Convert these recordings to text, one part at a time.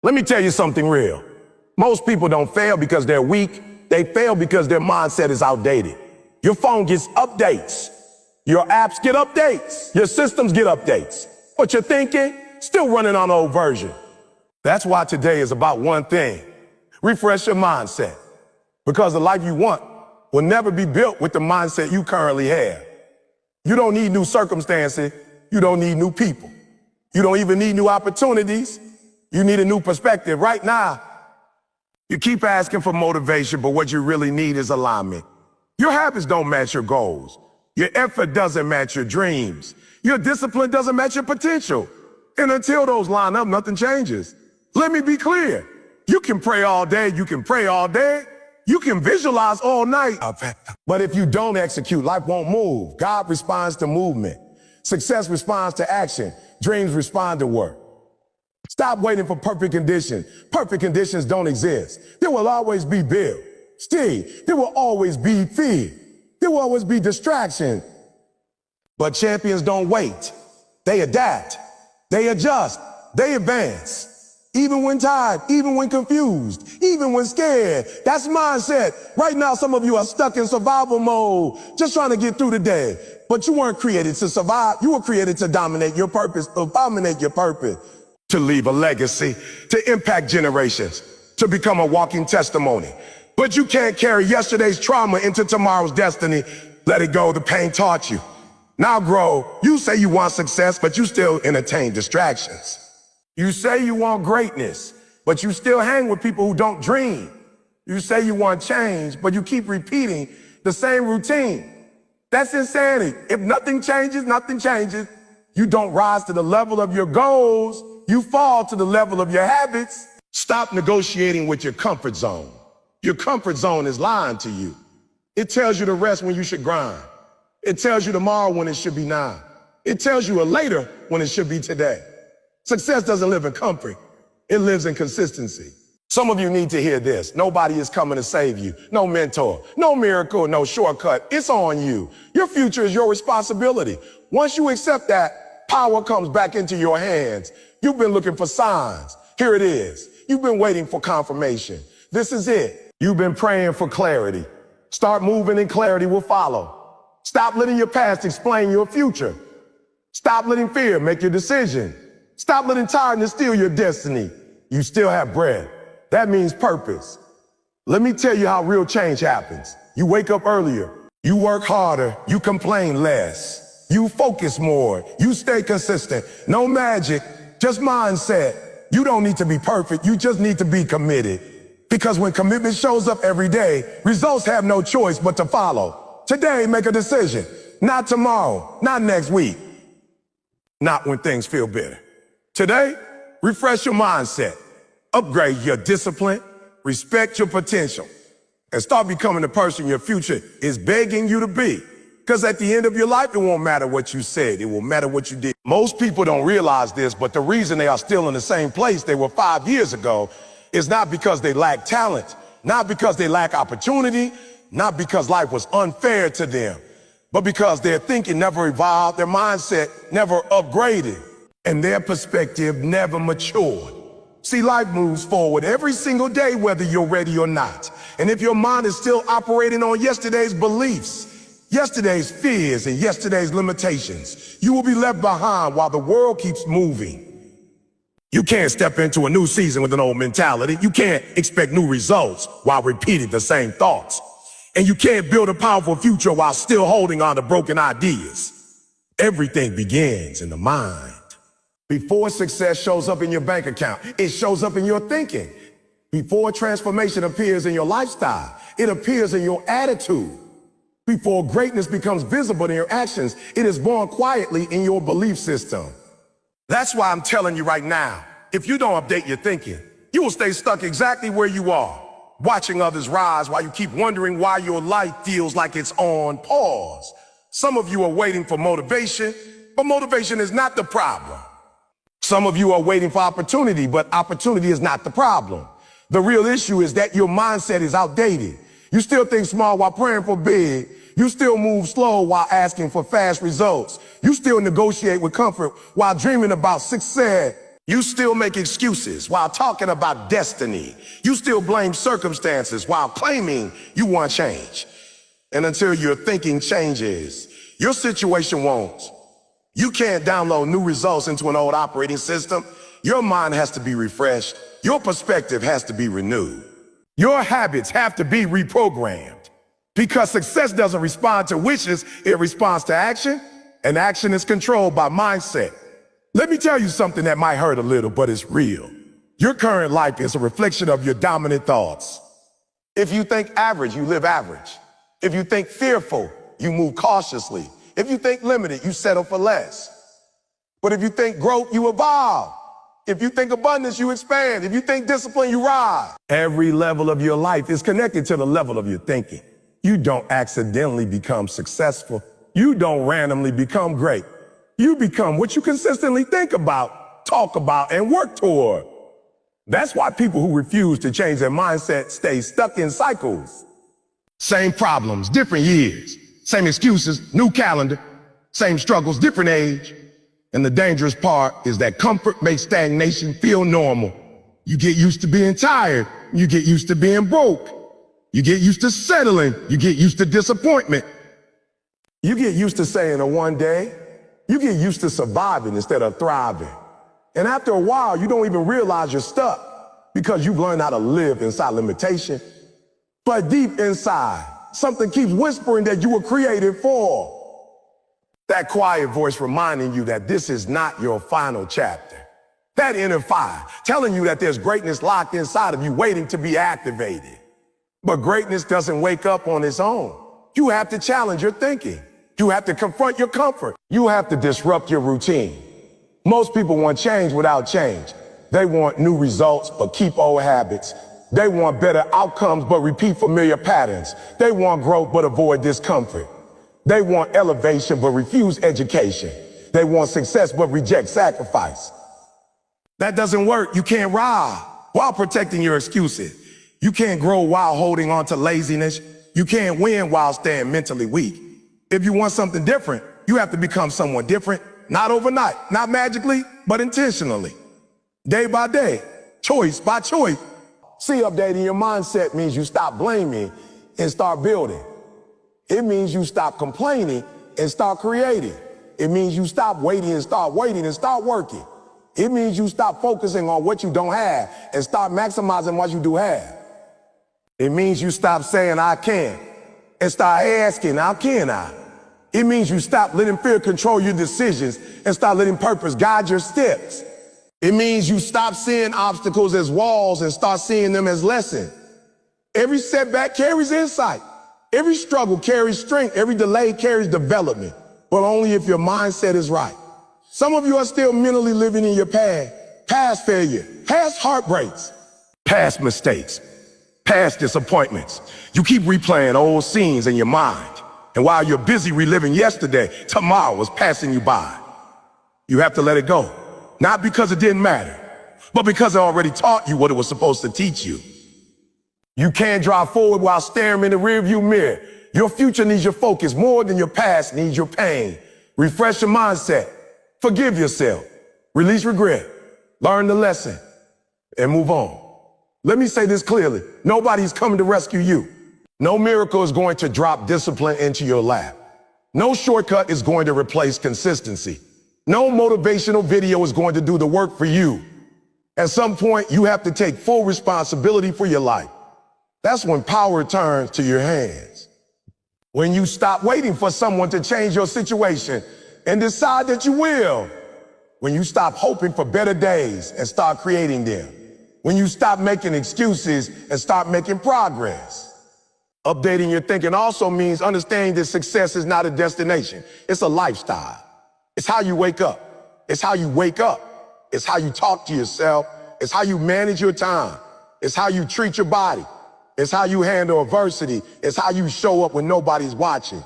Let me tell you something real. Most people don't fail because they're weak. They fail because their mindset is outdated. Your phone gets updates. Your apps get updates. Your systems get updates. What you're thinking, still running on an old version. That's why today is about one thing. Refresh your mindset. Because the life you want will never be built with the mindset you currently have. You don't need new circumstances. You don't need new people. You don't even need new opportunities. You need a new perspective. Right now, you keep asking for motivation, but what you really need is alignment. Your habits don't match your goals. Your effort doesn't match your dreams. Your discipline doesn't match your potential. And until those line up, nothing changes. Let me be clear. You can pray all day. You can pray all day. You can visualize all night. But if you don't execute, life won't move. God responds to movement. Success responds to action. Dreams respond to work. Stop waiting for perfect conditions. Perfect conditions don't exist. There will always be Bill. Steve, there will always be fear. There will always be distraction. But champions don't wait. They adapt. They adjust. They advance. Even when tired, even when confused, even when scared. That's mindset. Right now, some of you are stuck in survival mode, just trying to get through the day. But you weren't created to survive. You were created to dominate your purpose, to leave a legacy, to impact generations, to become a walking testimony. But you can't carry yesterday's trauma into tomorrow's destiny. Let it go. The pain taught you. Now grow. You say you want success, but you still entertain distractions. You say you want greatness, but you still hang with people who don't dream. You say you want change, but you keep repeating the same routine. That's insanity. If nothing changes, nothing changes. You don't rise to the level of your goals. You fall to the level of your habits. Stop negotiating with your comfort zone. Your comfort zone is lying to you. It tells you to rest when you should grind. It tells you tomorrow when it should be now. It tells you a later when it should be today. Success doesn't live in comfort. It lives in consistency. Some of you need to hear this. Nobody is coming to save you. No mentor, no miracle, no shortcut. It's on you. Your future is your responsibility. Once you accept that, power comes back into your hands. You've been looking for signs. Here it is. You've been waiting for confirmation. This is it. You've been praying for clarity. Start moving and clarity will follow. Stop letting your past explain your future. Stop letting fear make your decision. Stop letting tiredness steal your destiny. You still have breath. That means purpose. Let me tell you how real change happens. You wake up earlier. You work harder. You complain less. You focus more. You stay consistent. No magic, just mindset. You don't need to be perfect. You just need to be committed. Because when commitment shows up every day, results have no choice but to follow. Today, make a decision. Not tomorrow. Not next week. Not when things feel better. Today, refresh your mindset, upgrade your discipline, respect your potential, and start becoming the person your future is begging you to be. Because at the end of your life, it won't matter what you said. It will matter what you did. Most people don't realize this, but the reason they are still in the same place they were 5 years ago is not because they lack talent, not because they lack opportunity, not because life was unfair to them, but because their thinking never evolved, their mindset never upgraded, and their perspective never matured. See, life moves forward every single day, whether you're ready or not. And if your mind is still operating on yesterday's beliefs, yesterday's fears, and yesterday's limitations, you will be left behind while the world keeps moving. You can't step into a new season with an old mentality. You can't expect new results while repeating the same thoughts. And you can't build a powerful future while still holding on to broken ideas. Everything begins in the mind. Before success shows up in your bank account, it shows up in your thinking. Before transformation appears in your lifestyle, it appears in your attitude. Before greatness becomes visible in your actions, it is born quietly in your belief system. That's why I'm telling you right now, if you don't update your thinking, you will stay stuck exactly where you are, watching others rise while you keep wondering why your life feels like it's on pause. Some of you are waiting for motivation, but motivation is not the problem. Some of you are waiting for opportunity, but opportunity is not the problem. The real issue is that your mindset is outdated. You still think small while praying for big. You still move slow while asking for fast results. You still negotiate with comfort while dreaming about success. You still make excuses while talking about destiny. You still blame circumstances while claiming you want change. And until your thinking changes, your situation won't. You can't download new results into an old operating system. Your mind has to be refreshed. Your perspective has to be renewed. Your habits have to be reprogrammed. Because success doesn't respond to wishes, it responds to action, and action is controlled by mindset. Let me tell you something that might hurt a little, but it's real. Your current life is a reflection of your dominant thoughts. If you think average, you live average. If you think fearful, you move cautiously. If you think limited, you settle for less. But if you think growth, you evolve. If you think abundance, you expand. If you think discipline, you rise. Every level of your life is connected to the level of your thinking. You don't accidentally become successful. You don't randomly become great. You become what you consistently think about, talk about, and work toward. That's why people who refuse to change their mindset stay stuck in cycles. Same problems, different years. Same excuses, new calendar. Same struggles, different age. And the dangerous part is that comfort makes stagnation feel normal. You get used to being tired. You get used to being broke. You get used to settling. You get used to disappointment. You get used to saying a one day. You get used to surviving instead of thriving. And after a while, you don't even realize you're stuck because you've learned how to live inside limitation. But deep inside, something keeps whispering that you were created for. That quiet voice reminding you that this is not your final chapter. That inner fire telling you that there's greatness locked inside of you waiting to be activated. But greatness doesn't wake up on its own. You have to challenge your thinking. You have to confront your comfort. You have to disrupt your routine. Most people want change without change. They want new results but keep old habits. They want better outcomes but repeat familiar patterns. They want growth but avoid discomfort. They want elevation but refuse education. They want success but reject sacrifice. That doesn't work. You can't rise while protecting your excuses. You can't grow while holding on to laziness. You can't win while staying mentally weak. If you want something different, you have to become someone different, not overnight, not magically, but intentionally. Day by day, choice by choice. See, updating your mindset means you stop blaming and start building. It means you stop complaining and start creating. It means you stop waiting and start working. It means you stop focusing on what you don't have and start maximizing what you do have. It means you stop saying I can and start asking how can I? It means you stop letting fear control your decisions and start letting purpose guide your steps. It means you stop seeing obstacles as walls and start seeing them as lessons. Every setback carries insight. Every struggle carries strength. Every delay carries development, but only if your mindset is right. Some of you are still mentally living in your past failure, past heartbreaks, past mistakes, past disappointments. You keep replaying old scenes in your mind. And while you're busy reliving yesterday, tomorrow is passing you by. You have to let it go. Not because it didn't matter, but because it already taught you what it was supposed to teach you. You can't drive forward while staring in the rearview mirror. Your future needs your focus more than your past needs your pain. Refresh your mindset. Forgive yourself. Release regret. Learn the lesson and move on. Let me say this clearly. Nobody's coming to rescue you. No miracle is going to drop discipline into your lap. No shortcut is going to replace consistency. No motivational video is going to do the work for you. At some point, you have to take full responsibility for your life. That's when power turns to your hands. When you stop waiting for someone to change your situation and decide that you will. When you stop hoping for better days and start creating them. When you stop making excuses and start making progress. Updating your thinking also means understanding that success is not a destination. It's a lifestyle. It's how you wake up. It's how you wake up. It's how you talk to yourself. It's how you manage your time. It's how you treat your body. It's how you handle adversity. It's how you show up when nobody's watching.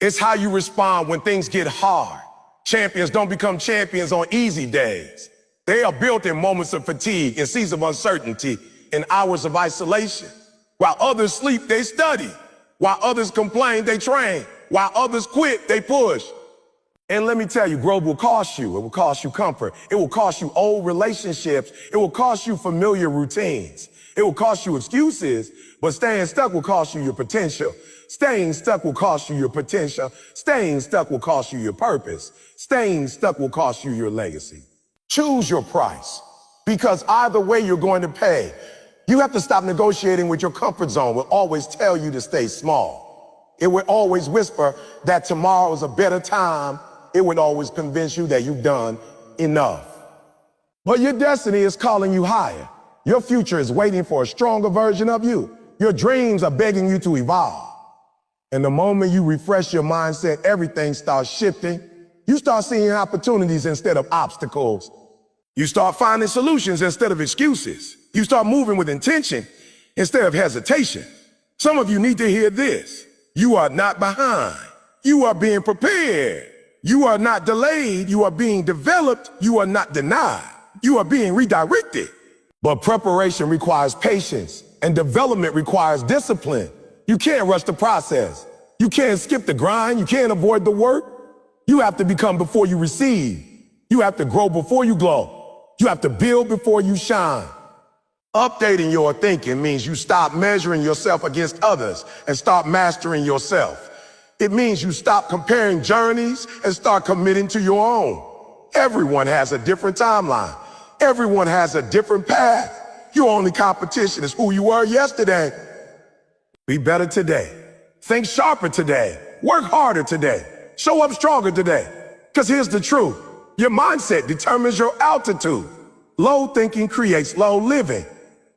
It's how you respond when things get hard. Champions don't become champions on easy days. They are built in moments of fatigue, in seasons of uncertainty, in hours of isolation. While others sleep, they study. While others complain, they train. While others quit, they push. And let me tell you, growth will cost you. It will cost you comfort. It will cost you old relationships. It will cost you familiar routines. It will cost you excuses, but staying stuck will cost you your potential. Staying stuck will cost you your potential. Staying stuck will cost you your purpose. Staying stuck will cost you your legacy. Choose your price, because either way you're going to pay. You have to stop negotiating with your comfort zone. It will always tell you to stay small. It will always whisper that tomorrow is a better time. It would always convince you that you've done enough. But your destiny is calling you higher. Your future is waiting for a stronger version of you. Your dreams are begging you to evolve. And the moment you refresh your mindset, everything starts shifting. You start seeing opportunities instead of obstacles. You start finding solutions instead of excuses. You start moving with intention instead of hesitation. Some of you need to hear this. You are not behind. You are being prepared. You are not delayed. You are being developed. You are not denied. You are being redirected. But preparation requires patience, and development requires discipline. You can't rush the process. You can't skip the grind. You can't avoid the work. You have to become before you receive. You have to grow before you glow. You have to build before you shine. Updating your thinking means you stop measuring yourself against others and start mastering yourself. It means you stop comparing journeys and start committing to your own. Everyone has a different timeline. Everyone has a different path. Your only competition is who you were yesterday. Be better today. Think sharper today. Work harder today. Show up stronger today. Because here's the truth. Your mindset determines your altitude. Low thinking creates low living.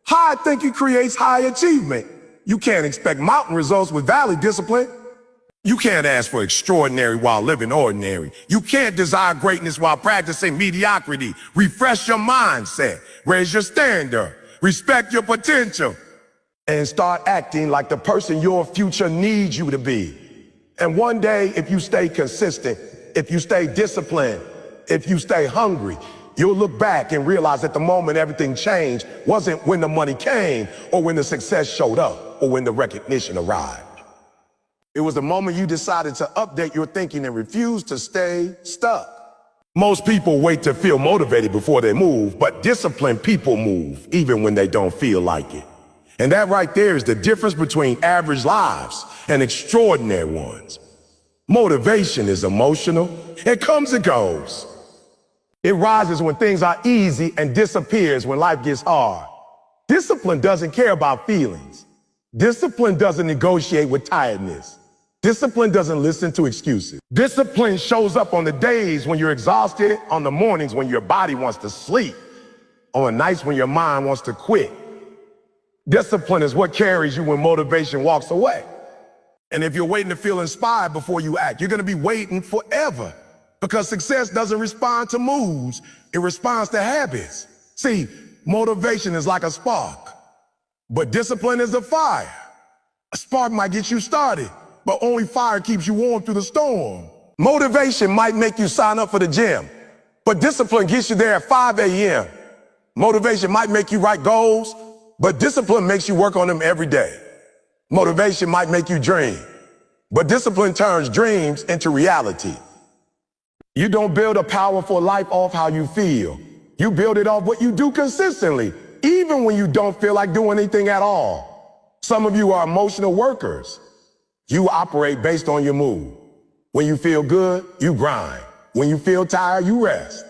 High thinking creates high achievement. You can't expect mountain results with valley discipline. You can't ask for extraordinary while living ordinary. You can't desire greatness while practicing mediocrity. Refresh your mindset. Raise your standard. Respect your potential. And start acting like the person your future needs you to be. And one day, if you stay consistent, if you stay disciplined, if you stay hungry, you'll look back and realize that the moment everything changed wasn't when the money came or when the success showed up or when the recognition arrived. It was the moment you decided to update your thinking and refuse to stay stuck. Most people wait to feel motivated before they move, but disciplined people move even when they don't feel like it. And that right there is the difference between average lives and extraordinary ones. Motivation is emotional. It comes and goes. It rises when things are easy and disappears when life gets hard. Discipline doesn't care about feelings. Discipline doesn't negotiate with tiredness. Discipline doesn't listen to excuses. Discipline shows up on the days when you're exhausted, on the mornings when your body wants to sleep, on the nights when your mind wants to quit. Discipline is what carries you when motivation walks away. And if you're waiting to feel inspired before you act, you're going to be waiting forever, because success doesn't respond to moods. It responds to habits. See, motivation is like a spark, but discipline is a fire. A spark might get you started, but only fire keeps you warm through the storm. Motivation might make you sign up for the gym, but discipline gets you there at 5 a.m. Motivation might make you write goals, but discipline makes you work on them every day. Motivation might make you dream, but discipline turns dreams into reality. You don't build a powerful life off how you feel. You build it off what you do consistently, even when you don't feel like doing anything at all. Some of you are emotional workers. You operate based on your mood. When you feel good, you grind. When you feel tired, you rest.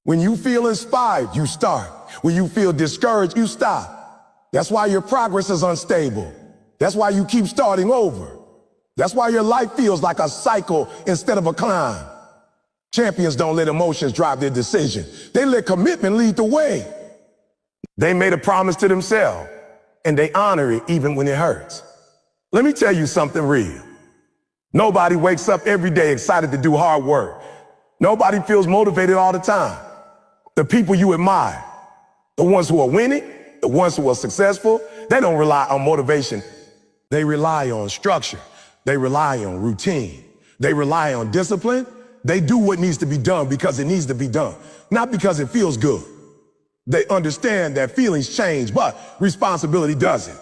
When you feel inspired, you start. When you feel discouraged, you stop. That's why your progress is unstable. That's why you keep starting over. That's why your life feels like a cycle instead of a climb. Champions don't let emotions drive their decision. They let commitment lead the way. They made a promise to themselves, and they honor it even when it hurts. Let me tell you something real. Nobody wakes up every day excited to do hard work. Nobody feels motivated all the time. The people you admire, the ones who are winning, the ones who are successful, they don't rely on motivation. They rely on structure. They rely on routine. They rely on discipline. They do what needs to be done because it needs to be done, not because it feels good. They understand that feelings change, but responsibility doesn't.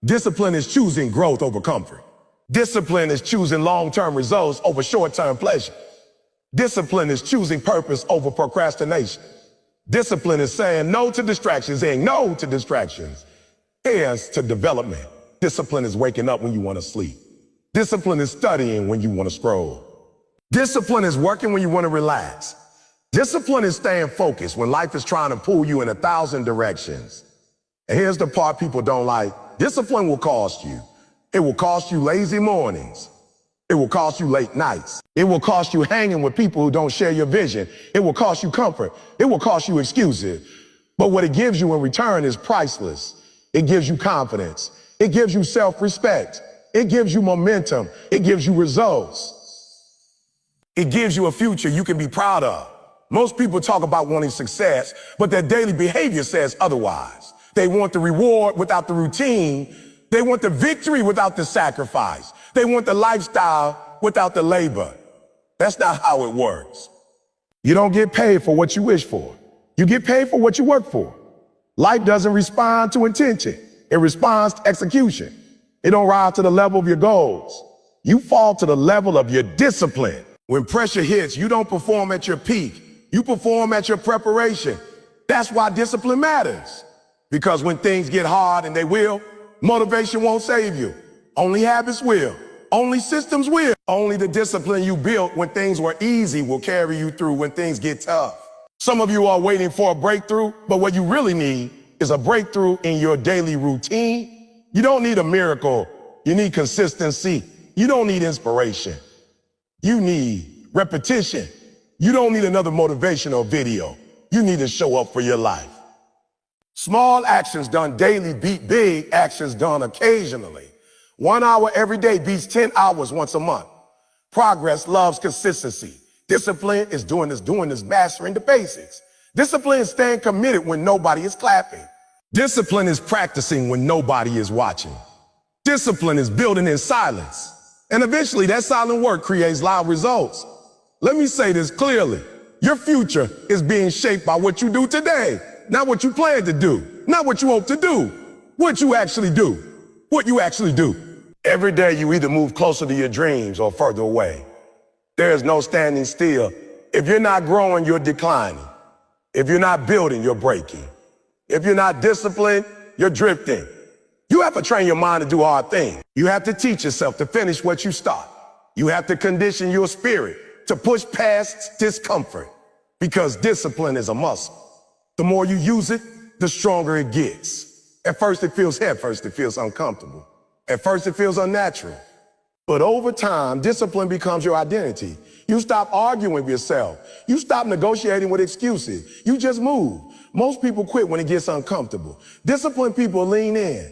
Discipline is choosing growth over comfort. Discipline is choosing long-term results over short-term pleasure. Discipline is choosing purpose over procrastination. Discipline is saying no to distractions, saying no to distractions. Yes to development. Discipline is waking up when you want to sleep. Discipline is studying when you want to scroll. Discipline is working when you want to relax. Discipline is staying focused when life is trying to pull you in 1,000 directions. And here's the part people don't like. Discipline will cost you. It will cost you lazy mornings. It will cost you late nights. It will cost you hanging with people who don't share your vision. It will cost you comfort. It will cost you excuses. But what it gives you in return is priceless. It gives you confidence. It gives you self-respect. It gives you momentum. It gives you results. It gives you a future you can be proud of. Most people talk about wanting success, but their daily behavior says otherwise. They want the reward without the routine. They want the victory without the sacrifice. They want the lifestyle without the labor. That's not how it works. You don't get paid for what you wish for. You get paid for what you work for. Life doesn't respond to intention. It responds to execution. It don't rise to the level of your goals. You fall to the level of your discipline. When pressure hits, you don't perform at your peak. You perform at your preparation. That's why discipline matters. Because when things get hard, and they will, motivation won't save you. Only habits will. Only systems will. Only the discipline you built when things were easy will carry you through when things get tough. Some of you are waiting for a breakthrough, but what you really need is a breakthrough in your daily routine. You don't need a miracle. You need consistency. You don't need inspiration. You need repetition. You don't need another motivational video. You need to show up for your life. Small actions done daily beat big actions done occasionally. 1 hour every day beats 10 hours once a month. Progress loves consistency. Discipline is doing this, mastering the basics. Discipline is staying committed when nobody is clapping. Discipline is practicing when nobody is watching. Discipline is building in silence. And eventually that silent work creates loud results. Let me say this clearly. Your future is being shaped by what you do today, not what you plan to do, not what you hope to do, what you actually do, what you actually do. Every day you either move closer to your dreams or further away. There is no standing still. If you're not growing, you're declining. If you're not building, you're breaking. If you're not disciplined, you're drifting. You have to train your mind to do hard things. You have to teach yourself to finish what you start. You have to condition your spirit to push past discomfort, because discipline is a muscle. The more you use it, the stronger it gets. At first it feels heavy. At first it feels uncomfortable. At first it feels unnatural. But over time, discipline becomes your identity. You stop arguing with yourself. You stop negotiating with excuses. You just move. Most people quit when it gets uncomfortable. Disciplined people lean in.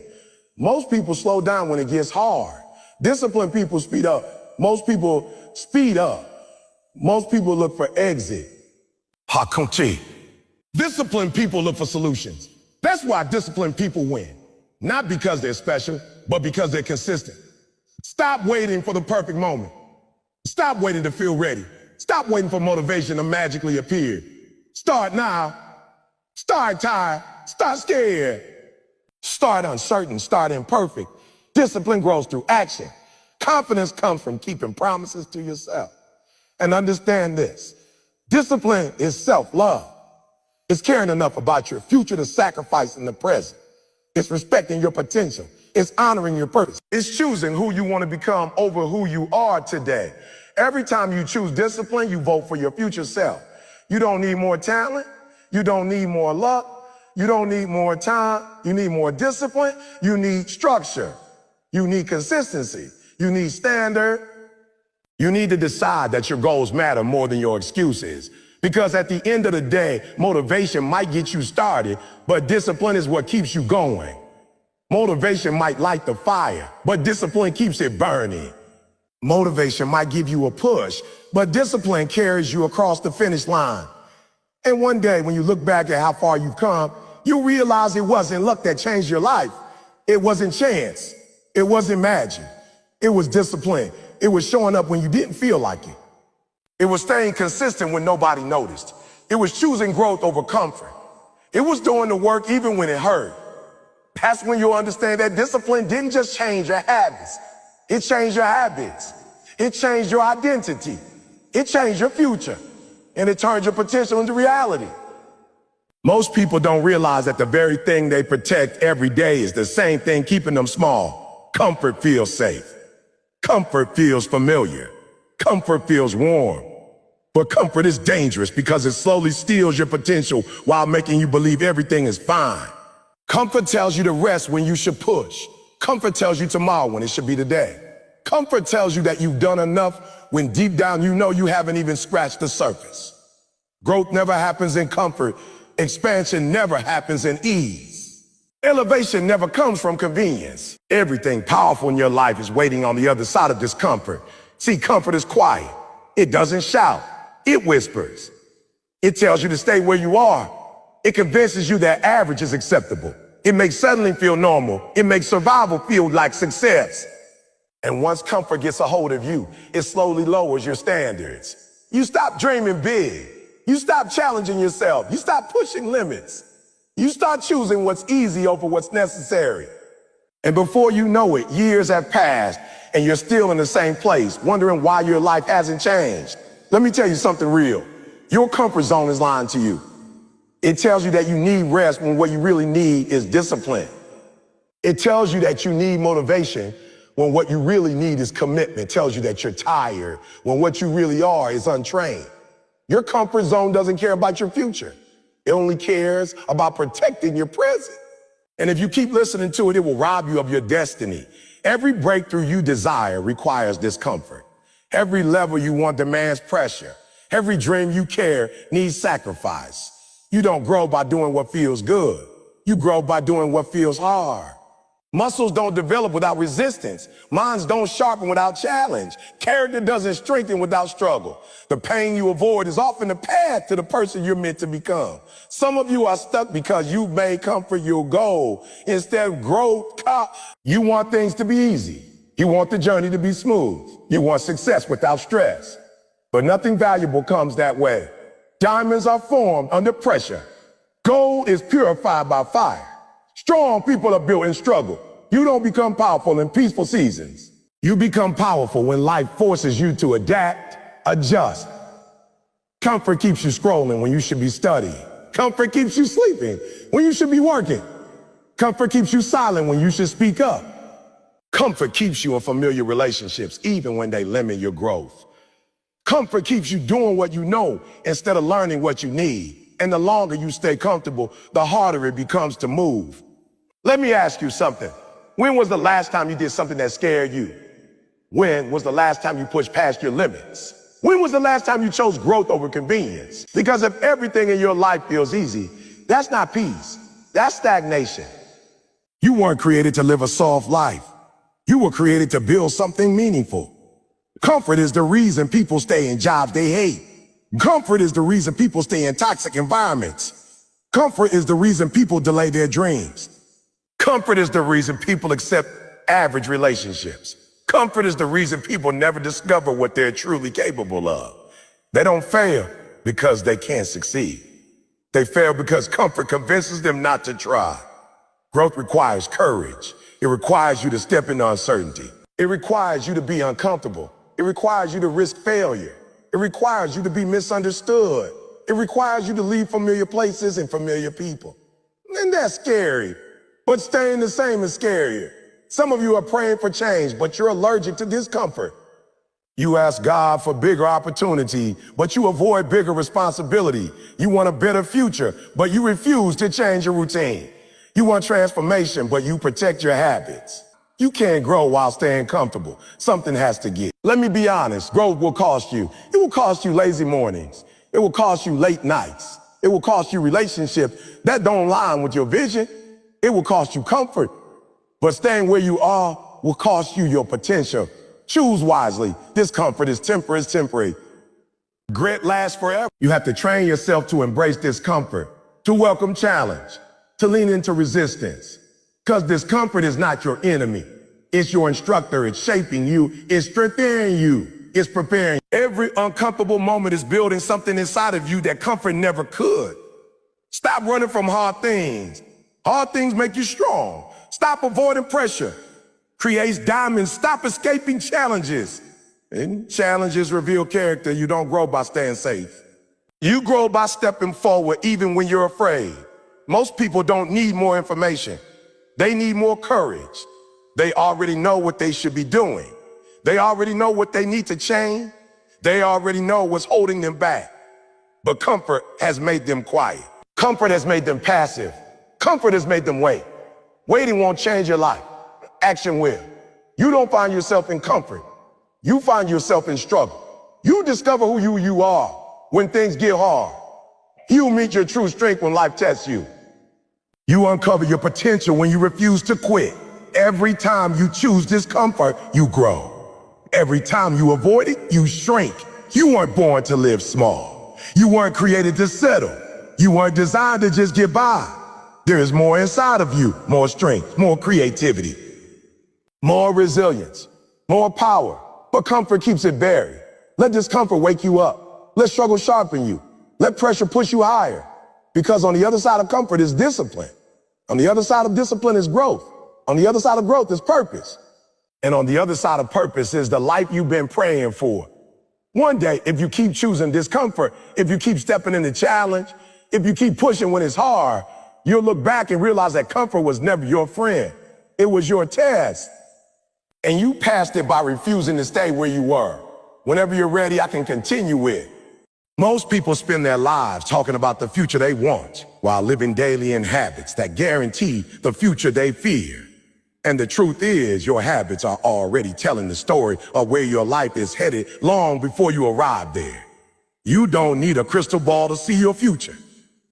Most people slow down when it gets hard. Disciplined people speed up. Most people speed up. Most people look for exit. Hakunchi. Disciplined people look for solutions. That's why disciplined people win. Not because they're special, but because they're consistent. Stop waiting for the perfect moment. Stop waiting to feel ready. Stop waiting for motivation to magically appear. Start now. Start tired. Start scared. Start uncertain. Start imperfect. Discipline grows through action. Confidence comes from keeping promises to yourself. And understand this. Discipline is self-love. It's caring enough about your future to sacrifice in the present. It's respecting your potential. It's honoring your purpose. It's choosing who you want to become over who you are today. Every time you choose discipline, you vote for your future self. You don't need more talent. You don't need more luck. You don't need more time. You need more discipline. You need structure. You need consistency. You need standard. You need to decide that your goals matter more than your excuses. Because at the end of the day, motivation might get you started, but discipline is what keeps you going. Motivation might light the fire, but discipline keeps it burning. Motivation might give you a push, but discipline carries you across the finish line. And one day, when you look back at how far you've come, you realize it wasn't luck that changed your life. It wasn't chance. It wasn't magic. It was discipline. It was showing up when you didn't feel like it. It was staying consistent when nobody noticed. It was choosing growth over comfort. It was doing the work even when it hurt. That's when you'll understand that discipline didn't just change your habits. It changed your habits. It changed your identity. It changed your future, and it turns your potential into reality. Most people don't realize that the very thing they protect every day is the same thing keeping them small. Comfort feels safe. Comfort feels familiar. Comfort feels warm. But comfort is dangerous because it slowly steals your potential while making you believe everything is fine. Comfort tells you to rest when you should push. Comfort tells you tomorrow when it should be today. Comfort tells you that you've done enough when deep down you know you haven't even scratched the surface. Growth never happens in comfort. Expansion never happens in ease. Elevation never comes from convenience. Everything powerful in your life is waiting on the other side of discomfort. See, comfort is quiet. It doesn't shout. It whispers. It tells you to stay where you are. It convinces you that average is acceptable. It makes settling feel normal. It makes survival feel like success. And once comfort gets a hold of you, it slowly lowers your standards. You stop dreaming big. You stop challenging yourself. You stop pushing limits. You start choosing what's easy over what's necessary. And before you know it, years have passed and you're still in the same place, wondering why your life hasn't changed. Let me tell you something real. Your comfort zone is lying to you. It tells you that you need rest when what you really need is discipline. It tells you that you need motivation when what you really need is commitment. It tells you that you're tired when what you really are is untrained. Your comfort zone doesn't care about your future. It only cares about protecting your present. And if you keep listening to it, it will rob you of your destiny. Every breakthrough you desire requires discomfort. Every level you want demands pressure. Every dream you care needs sacrifice. You don't grow by doing what feels good. You grow by doing what feels hard. Muscles don't develop without resistance. Minds don't sharpen without challenge. Character doesn't strengthen without struggle. The pain you avoid is often the path to the person you're meant to become. Some of you are stuck because you've made comfort your goal instead of growth. You want things to be easy. You want the journey to be smooth. You want success without stress. But nothing valuable comes that way. Diamonds are formed under pressure. Gold is purified by fire. Strong people are built in struggle. You don't become powerful in peaceful seasons. You become powerful when life forces you to adapt, adjust. Comfort keeps you scrolling when you should be studying. Comfort keeps you sleeping when you should be working. Comfort keeps you silent when you should speak up. Comfort keeps you in familiar relationships even when they limit your growth. Comfort keeps you doing what you know instead of learning what you need. And the longer you stay comfortable, the harder it becomes to move. Let me ask you something. When was the last time you did something that scared you? When was the last time you pushed past your limits? When was the last time you chose growth over convenience? Because if everything in your life feels easy, that's not peace. That's stagnation. You weren't created to live a soft life. You were created to build something meaningful. Comfort is the reason people stay in jobs they hate. Comfort is the reason people stay in toxic environments. Comfort is the reason people delay their dreams. Comfort is the reason people accept average relationships. Comfort is the reason people never discover what they're truly capable of. They don't fail because they can't succeed. They fail because comfort convinces them not to try. Growth requires courage. It requires you to step into uncertainty. It requires you to be uncomfortable. It requires you to risk failure. It requires you to be misunderstood. It requires you to leave familiar places and familiar people. And that's scary. But staying the same is scarier. Some of you are praying for change, but you're allergic to discomfort. You ask God for bigger opportunity, but you avoid bigger responsibility. You want a better future, but you refuse to change your routine. You want transformation, but you protect your habits. You can't grow while staying comfortable. Something has to give. Let me be honest, growth will cost you. It will cost you lazy mornings. It will cost you late nights. It will cost you relationships that don't align with your vision. It will cost you comfort. But staying where you are will cost you your potential. Choose wisely. Discomfort is temporary. Grit lasts forever. You have to train yourself to embrace discomfort, to welcome challenge, to lean into resistance. Because discomfort is not your enemy. It's your instructor. It's shaping you. It's strengthening you. It's preparing. Every uncomfortable moment is building something inside of you that comfort never could. Stop running from hard things. Hard things make you strong. Stop avoiding pressure. Creates diamonds. Stop escaping challenges. And challenges reveal character. You don't grow by staying safe. You grow by stepping forward even when you're afraid. Most people don't need more information. They need more courage. They already know what they should be doing. They already know what they need to change. They already know what's holding them back. But comfort has made them quiet. Comfort has made them passive. Comfort has made them wait. Waiting won't change your life. Action will. You don't find yourself in comfort. You find yourself in struggle. You discover who you are when things get hard. You meet your true strength when life tests you. You uncover your potential when you refuse to quit. Every time you choose discomfort, you grow. Every time you avoid it, you shrink. You weren't born to live small. You weren't created to settle. You weren't designed to just get by. There is more inside of you, more strength, more creativity, more resilience, more power. But comfort keeps it buried. Let discomfort wake you up. Let struggle sharpen you. Let pressure push you higher. Because on the other side of comfort is discipline. On the other side of discipline is growth. On the other side of growth is purpose. And on the other side of purpose is the life you've been praying for. One day, if you keep choosing discomfort, if you keep stepping in the challenge, if you keep pushing when it's hard, you'll look back and realize that comfort was never your friend. It was your test. And you passed it by refusing to stay where you were. Whenever you're ready, I can continue with. Most people spend their lives talking about the future they want while living daily in habits that guarantee the future they fear. And the truth is, your habits are already telling the story of where your life is headed long before you arrive there. You don't need a crystal ball to see your future.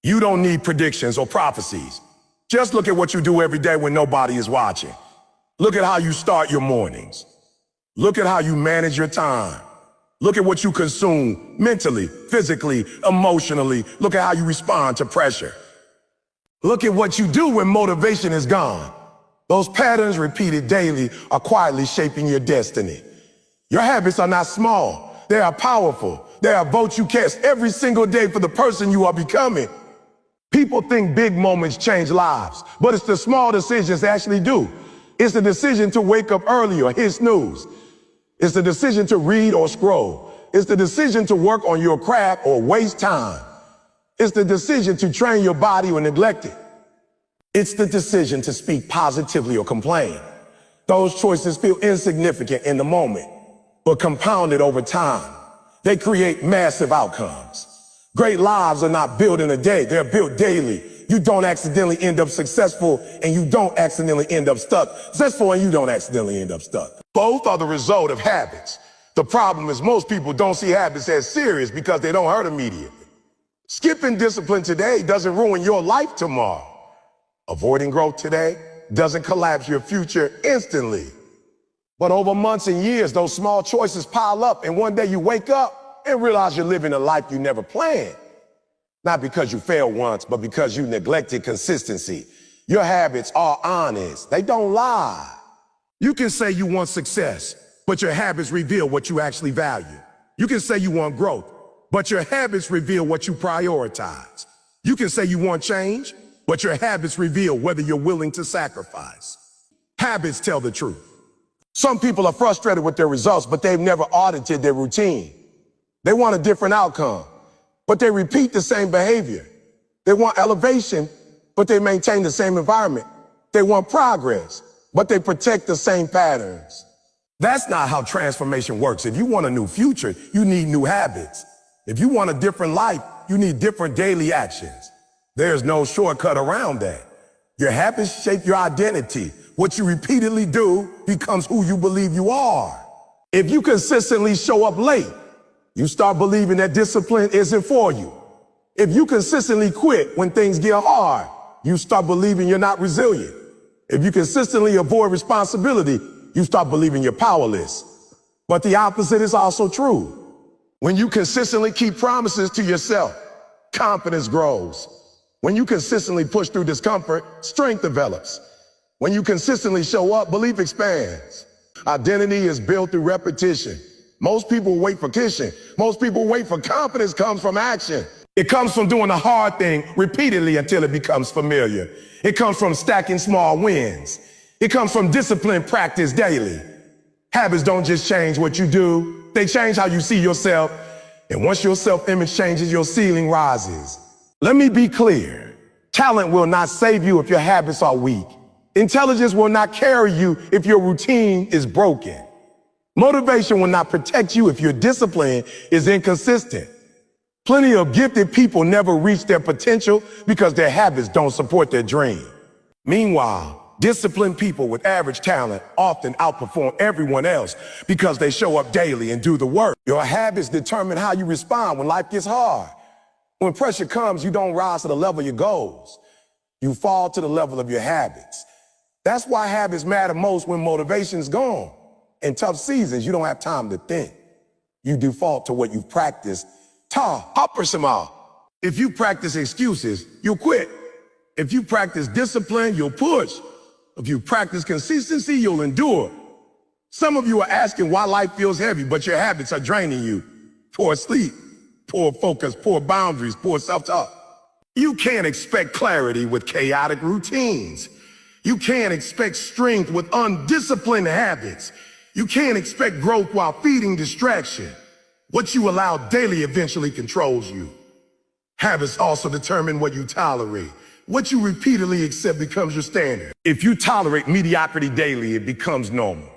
You don't need predictions or prophecies. Just look at what you do every day when nobody is watching. Look at how you start your mornings. Look at how you manage your time. Look at what you consume mentally, physically, emotionally. Look at how you respond to pressure. Look at what you do when motivation is gone. Those patterns repeated daily are quietly shaping your destiny. Your habits are not small. They are powerful. They are votes you cast every single day for the person you are becoming. People think big moments change lives, but it's the small decisions that actually do. It's the decision to wake up early or hit snooze. It's the decision to read or scroll. It's the decision to work on your craft or waste time. It's the decision to train your body or neglect it. It's the decision to speak positively or complain. Those choices feel insignificant in the moment, but compounded over time, they create massive outcomes. Great lives are not built in a day, they're built daily. You don't accidentally end up successful and you don't accidentally end up stuck. Successful and you don't accidentally end up stuck. Both are the result of habits. The problem is most people don't see habits as serious because they don't hurt immediately. Skipping discipline today doesn't ruin your life tomorrow. Avoiding growth today doesn't collapse your future instantly. But over months and years, those small choices pile up, and one day you wake up and realize you're living a life you never planned. Not because you failed once, but because you neglected consistency. Your habits are honest. They don't lie. You can say you want success, but your habits reveal what you actually value. You can say you want growth, but your habits reveal what you prioritize. You can say you want change, but your habits reveal whether you're willing to sacrifice. Habits tell the truth. Some people are frustrated with their results, but they've never audited their routine. They want a different outcome, but they repeat the same behavior. They want elevation, but they maintain the same environment. They want progress, but they protect the same patterns. That's not how transformation works. If you want a new future, you need new habits. If you want a different life, you need different daily actions. There's no shortcut around that. Your habits shape your identity. What you repeatedly do becomes who you believe you are. If you consistently show up late, you start believing that discipline isn't for you. If you consistently quit when things get hard, you start believing you're not resilient. If you consistently avoid responsibility, you start believing you're powerless. But the opposite is also true. When you consistently keep promises to yourself, confidence grows. When you consistently push through discomfort, strength develops. When you consistently show up, belief expands. Identity is built through repetition. Most people wait for kitchen. Most people wait for confidence comes from action. It comes from doing the hard thing repeatedly until it becomes familiar. It comes from stacking small wins. It comes from disciplined practice daily. Habits don't just change what you do, They change how you see yourself, and once your self-image changes, your ceiling rises. Let me be clear. Talent will not save you if your habits are weak. Intelligence will not carry you if your routine is broken. Motivation will not protect you if your discipline is inconsistent. Plenty of gifted people never reach their potential because their habits don't support their dream. Meanwhile, disciplined people with average talent often outperform everyone else because they show up daily and do the work. Your habits determine how you respond when life gets hard. When pressure comes, you don't rise to the level of your goals. You fall to the level of your habits. That's why habits matter most when motivation's gone. In tough seasons, you don't have time to think. You default to what you've practiced. If you practice excuses, you'll quit. If you practice discipline, you'll push. If you practice consistency, you'll endure. Some of you are asking why life feels heavy, but your habits are draining you. Poor sleep, poor focus, poor boundaries, poor self-talk. You can't expect clarity with chaotic routines. You can't expect strength with undisciplined habits. You can't expect growth while feeding distraction. What you allow daily eventually controls you. Habits also determine what you tolerate. What you repeatedly accept becomes your standard. If you tolerate mediocrity daily, it becomes normal.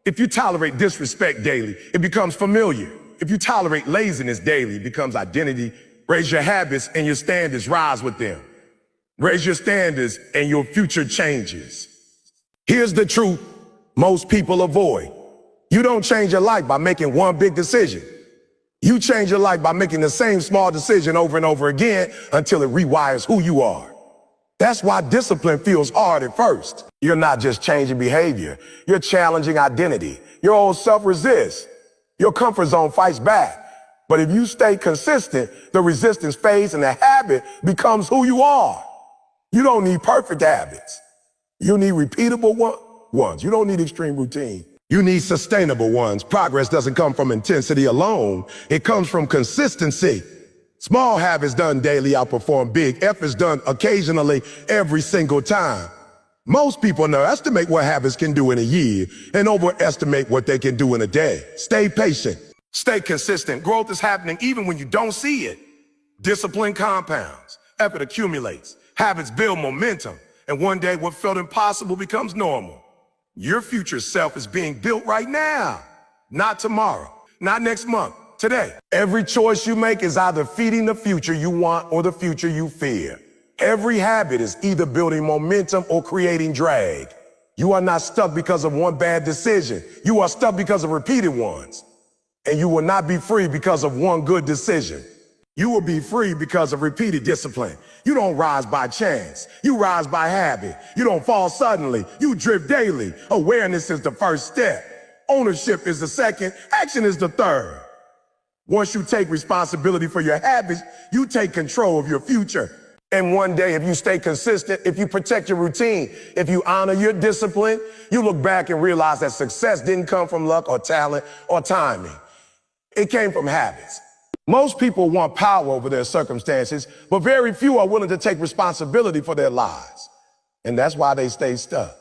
If you tolerate disrespect daily, it becomes familiar. If you tolerate laziness daily, it becomes identity. Raise your habits and your standards rise with them. Raise your standards and your future changes. Here's the truth most people avoid. You don't change your life by making one big decision. You change your life by making the same small decision over and over again until it rewires who you are. That's why discipline feels hard at first. You're not just changing behavior. You're challenging identity. Your old self resists. Your comfort zone fights back. But if you stay consistent, the resistance fades and the habit becomes who you are. You don't need perfect habits. You need repeatable ones. You don't need extreme routine. You need sustainable ones. Progress doesn't come from intensity alone. It comes from consistency. Small habits done daily outperform big efforts done occasionally every single time. Most people underestimate what habits can do in a year and overestimate what they can do in a day. Stay patient. Stay consistent. Growth is happening even when you don't see it. Discipline compounds. Effort accumulates. Habits build momentum. And one day what felt impossible becomes normal. Your future self is being built right now, not tomorrow, not next month, today. Every choice you make is either feeding the future you want or the future you fear. Every habit is either building momentum or creating drag. You are not stuck because of one bad decision. You are stuck because of repeated ones. And you will not be free because of one good decision. You will be free because of repeated discipline. You don't rise by chance. You rise by habit. You don't fall suddenly. You drift daily. Awareness is the first step. Ownership is the second. Action is the third. Once you take responsibility for your habits, you take control of your future. And one day, if you stay consistent, if you protect your routine, if you honor your discipline, you look back and realize that success didn't come from luck or talent or timing. It came from habits. Most people want power over their circumstances, but very few are willing to take responsibility for their lives. And that's why they stay stuck.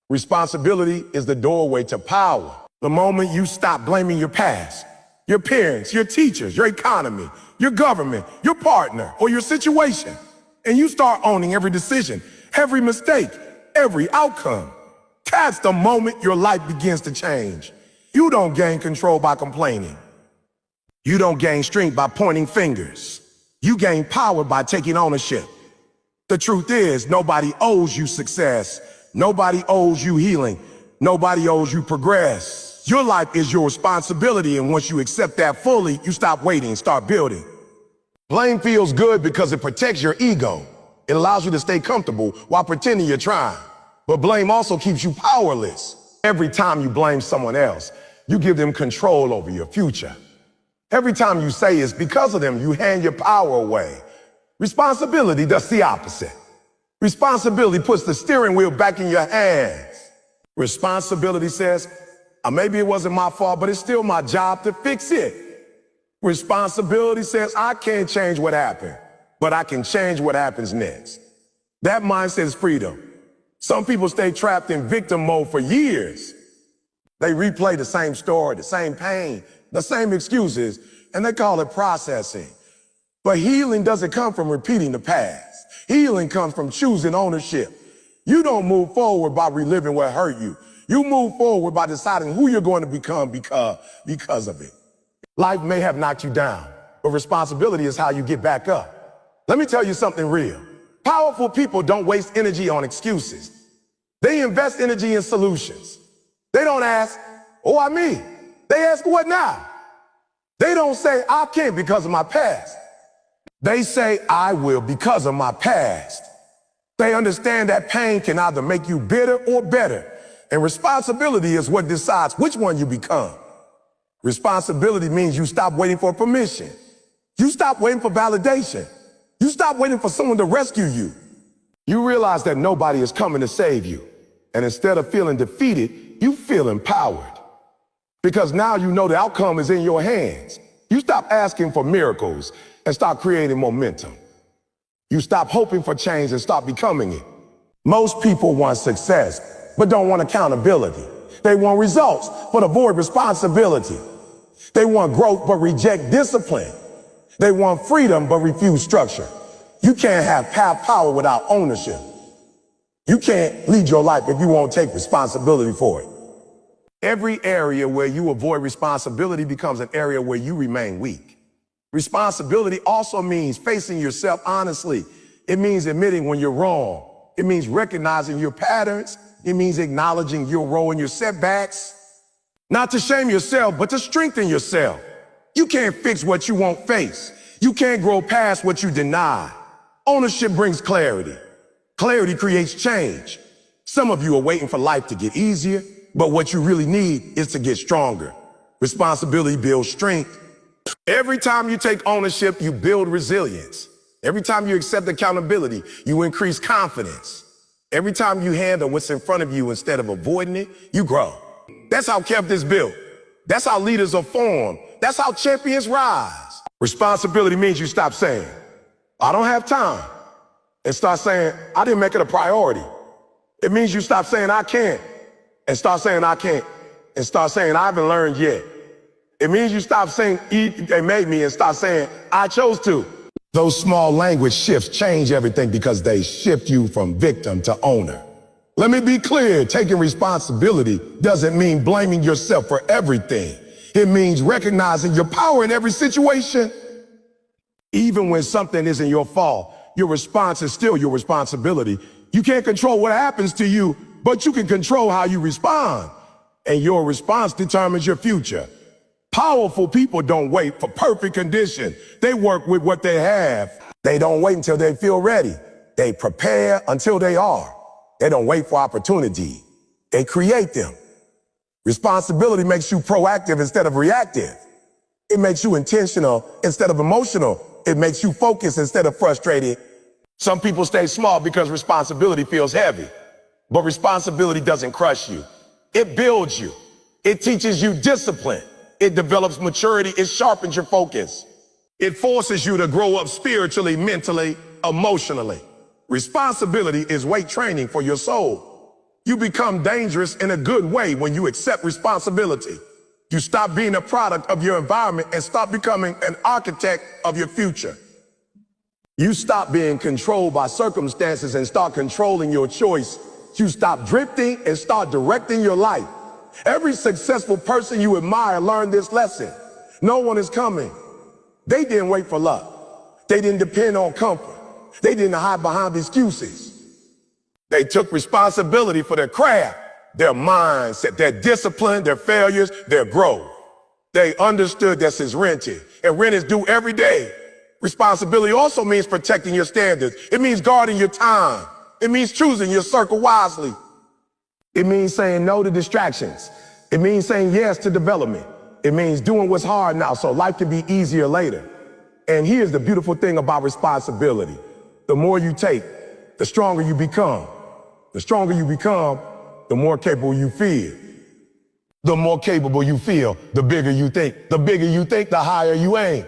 Responsibility is the doorway to power. The moment you stop blaming your past, your parents, your teachers, your economy, your government, your partner, or your situation, and you start owning every decision, every mistake, every outcome, that's the moment your life begins to change. You don't gain control by complaining. You don't gain strength by pointing fingers. You gain power by taking ownership. The truth is, nobody owes you success. Nobody owes you healing. Nobody owes you progress. Your life is your responsibility, and once you accept that fully, you stop waiting and start building. Blame feels good because it protects your ego. It allows you to stay comfortable while pretending you're trying. But blame also keeps you powerless. Every time you blame someone else, you give them control over your future. Every time you say it's because of them, you hand your power away. Responsibility does the opposite. Responsibility puts the steering wheel back in your hands. Responsibility says, maybe it wasn't my fault, but it's still my job to fix it. Responsibility says, I can't change what happened, but I can change what happens next. That mindset is freedom. Some people stay trapped in victim mode for years. They replay the same story, the same pain, the same excuses, and they call it processing. But healing doesn't come from repeating the past. Healing comes from choosing ownership. You don't move forward by reliving what hurt you. You move forward by deciding who you're going to become because of it. Life may have knocked you down, but responsibility is how you get back up. Let me tell you something real. Powerful people don't waste energy on excuses. They invest energy in solutions. They don't ask, why me? They ask, what now? They don't say, I can't because of my past. They say, I will because of my past. They understand that pain can either make you bitter or better. And responsibility is what decides which one you become. Responsibility means you stop waiting for permission. You stop waiting for validation. You stop waiting for someone to rescue you. You realize that nobody is coming to save you. And instead of feeling defeated, you feel empowered. Because now you know the outcome is in your hands. You stop asking for miracles and start creating momentum. You stop hoping for change and start becoming it. Most people want success, but don't want accountability. They want results, but avoid responsibility. They want growth, but reject discipline. They want freedom, but refuse structure. You can't have power without ownership. You can't lead your life if you won't take responsibility for it. Every area where you avoid responsibility becomes an area where you remain weak. Responsibility also means facing yourself honestly. It means admitting when you're wrong. It means recognizing your patterns. It means acknowledging your role in your setbacks. Not to shame yourself, but to strengthen yourself. You can't fix what you won't face. You can't grow past what you deny. Ownership brings clarity. Clarity creates change. Some of you are waiting for life to get easier, but what you really need is to get stronger. Responsibility builds strength. Every time you take ownership, you build resilience. Every time you accept accountability, you increase confidence. Every time you handle what's in front of you instead of avoiding it, you grow. That's how Kept is built. That's how leaders are formed. That's how champions rise. Responsibility means you stop saying, I don't have time, and start saying, I didn't make it a priority. It means you stop saying, I can't, and start saying, I can't, and start saying, I haven't learned yet. It means you stop saying, they made me, and start saying, I chose to. Those small language shifts change everything because they shift you from victim to owner. Let me be clear, taking responsibility doesn't mean blaming yourself for everything. It means recognizing your power in every situation. Even when something isn't your fault, your response is still your responsibility. You can't control what happens to you, but you can control how you respond. And your response determines your future. Powerful people don't wait for perfect condition. They work with what they have. They don't wait until they feel ready. They prepare until they are. They don't wait for opportunity. They create them. Responsibility makes you proactive instead of reactive. It makes you intentional instead of emotional. It makes you focused instead of frustrated. Some people stay small because responsibility feels heavy. But responsibility doesn't crush you. It builds you. It teaches you discipline. It develops maturity. It sharpens your focus. It forces you to grow up spiritually, mentally, emotionally. Responsibility is weight training for your soul. You become dangerous in a good way when you accept responsibility. You stop being a product of your environment and start becoming an architect of your future. You stop being controlled by circumstances and start controlling your choice. You stop drifting and start directing your life. Every successful person you admire learned this lesson. No one is coming. They didn't wait for luck. They didn't depend on comfort. They didn't hide behind excuses. They took responsibility for their craft, their mindset, their discipline, their failures, their growth. They understood this is rented, and rent is due every day. Responsibility also means protecting your standards. It means guarding your time. It means choosing your circle wisely. It means saying no to distractions. It means saying yes to development. It means doing what's hard now so life can be easier later. And here's the beautiful thing about responsibility. The more you take, the stronger you become. The stronger you become, the more capable you feel. The more capable you feel, the bigger you think. The bigger you think, the higher you aim.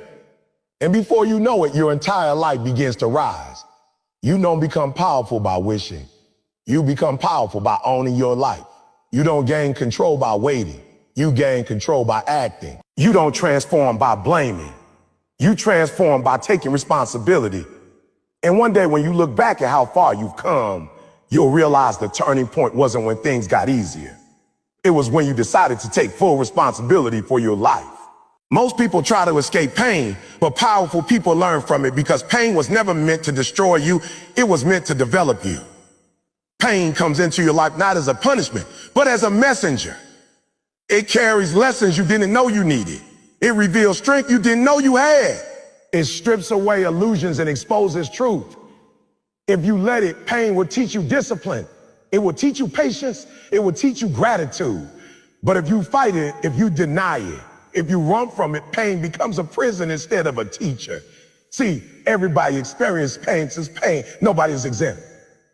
And before you know it, your entire life begins to rise. You don't become powerful by wishing. You become powerful by owning your life. You don't gain control by waiting. You gain control by acting. You don't transform by blaming. You transform by taking responsibility. And one day when you look back at how far you've come, you'll realize the turning point wasn't when things got easier. It was when you decided to take full responsibility for your life. Most people try to escape pain, but powerful people learn from it because pain was never meant to destroy you. It was meant to develop you. Pain comes into your life not as a punishment, but as a messenger. It carries lessons you didn't know you needed. It reveals strength you didn't know you had. It strips away illusions and exposes truth. If you let it, pain will teach you discipline. It will teach you patience. It will teach you gratitude. But if you fight it, if you deny it, if you run from it, pain becomes a prison instead of a teacher. See, everybody experiences pain. Nobody is exempt.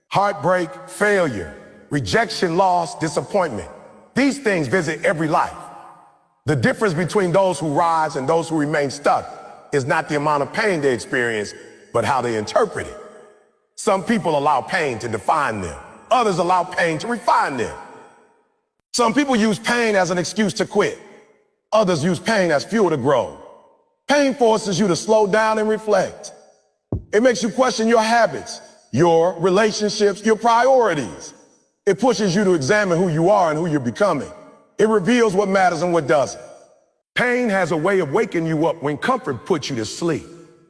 Heartbreak, failure, rejection, loss, disappointment. These things visit every life. The difference between those who rise and those who remain stuck is not the amount of pain they experience, but how they interpret it. Some people allow pain to define them. Others allow pain to refine them. Some people use pain as an excuse to quit. Others use pain as fuel to grow. Pain forces you to slow down and reflect. It makes you question your habits, your relationships, your priorities. It pushes you to examine who you are and who you're becoming. It reveals what matters and what doesn't. Pain has a way of waking you up when comfort puts you to sleep.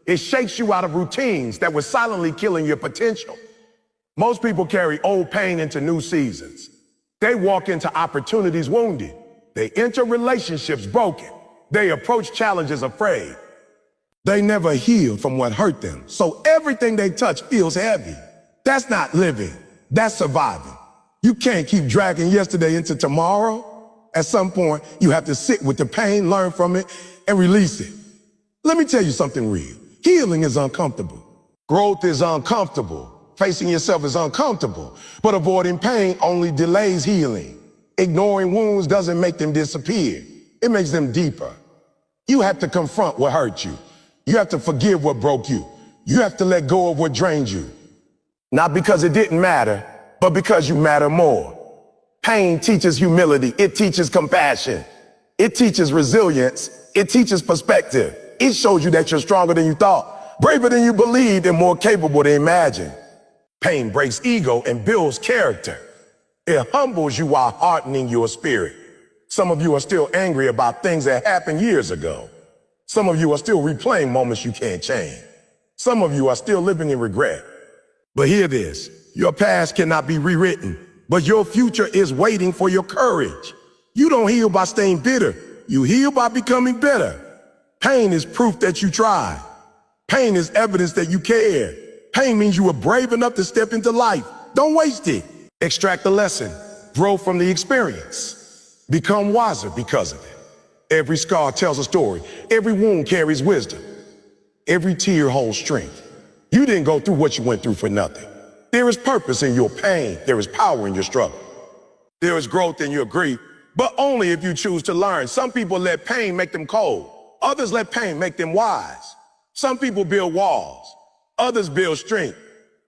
It shakes you out of routines that were silently killing your potential. Most people carry old pain into new seasons. They walk into opportunities wounded. They enter relationships broken. They approach challenges afraid. They never healed from what hurt them, so everything they touch feels heavy. That's not living, that's surviving. You can't keep dragging yesterday into tomorrow. At some point, you have to sit with the pain, learn from it, and release it. Let me tell you something real. Healing is uncomfortable. Growth is uncomfortable. Facing yourself is uncomfortable. But avoiding pain only delays healing. Ignoring wounds doesn't make them disappear. It makes them deeper. You have to confront what hurt you. You have to forgive what broke you. You have to let go of what drained you. Not because it didn't matter, but because you matter more. Pain teaches humility. It teaches compassion. It teaches resilience. It teaches perspective. It shows you that you're stronger than you thought, braver than you believed, and more capable than imagined. Pain breaks ego and builds character. It humbles you while hardening your spirit. Some of you are still angry about things that happened years ago. Some of you are still replaying moments you can't change. Some of you are still living in regret. But hear this, your past cannot be rewritten, but your future is waiting for your courage. You don't heal by staying bitter. You heal by becoming better. Pain is proof that you tried. Pain is evidence that you care. Pain means you were brave enough to step into life. Don't waste it. Extract the lesson. Grow from the experience. Become wiser because of it. Every scar tells a story. Every wound carries wisdom. Every tear holds strength. You didn't go through what you went through for nothing. There is purpose in your pain. There is power in your struggle. There is growth in your grief, but only if you choose to learn. Some people let pain make them cold. Others let pain make them wise. Some people build walls. Others build strength.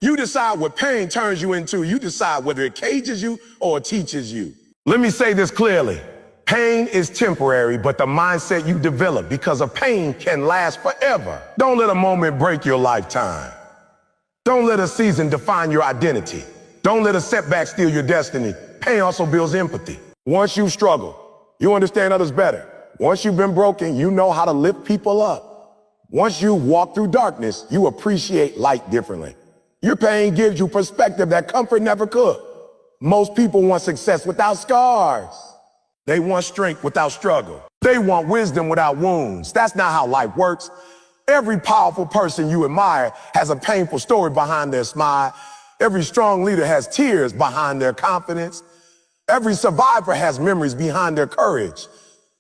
You decide what pain turns you into. You decide whether it cages you or it teaches you. Let me say this clearly. Pain is temporary, but the mindset you develop because of pain can last forever. Don't let a moment break your lifetime. Don't let a season define your identity. Don't let a setback steal your destiny. Pain also builds empathy. Once you've struggled, you understand others better. Once you've been broken, you know how to lift people up. Once you walk through darkness, you appreciate light differently. Your pain gives you perspective that comfort never could. Most people want success without scars. They want strength without struggle. They want wisdom without wounds. That's not how life works. Every powerful person you admire has a painful story behind their smile. Every strong leader has tears behind their confidence. Every survivor has memories behind their courage.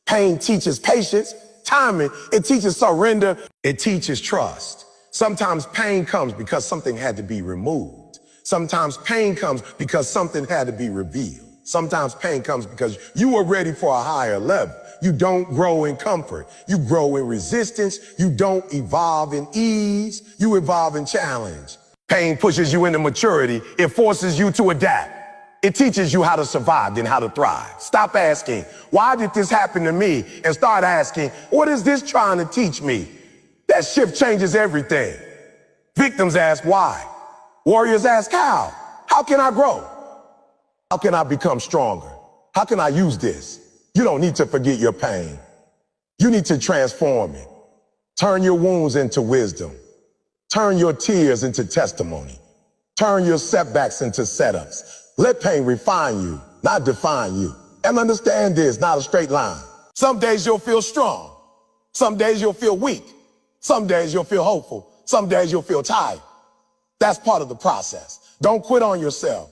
Pain teaches patience, timing. It teaches surrender. It teaches trust. Sometimes pain comes because something had to be removed. Sometimes pain comes because something had to be revealed. Sometimes pain comes because you are ready for a higher level. You don't grow in comfort. You grow in resistance. You don't evolve in ease. You evolve in challenge. Pain pushes you into maturity. It forces you to adapt. It teaches you how to survive than how to thrive. Stop asking, why did this happen to me? And start asking, what is this trying to teach me? That shift changes everything. Victims ask why. Warriors ask how. How can I grow? How can I become stronger? How can I use this? You don't need to forget your pain. You need to transform it. Turn your wounds into wisdom. Turn your tears into testimony. Turn your setbacks into setups. Let pain refine you, not define you. And understand this, not a straight line. Some days you'll feel strong. Some days you'll feel weak. Some days you'll feel hopeful. Some days you'll feel tired. That's part of the process. Don't quit on yourself.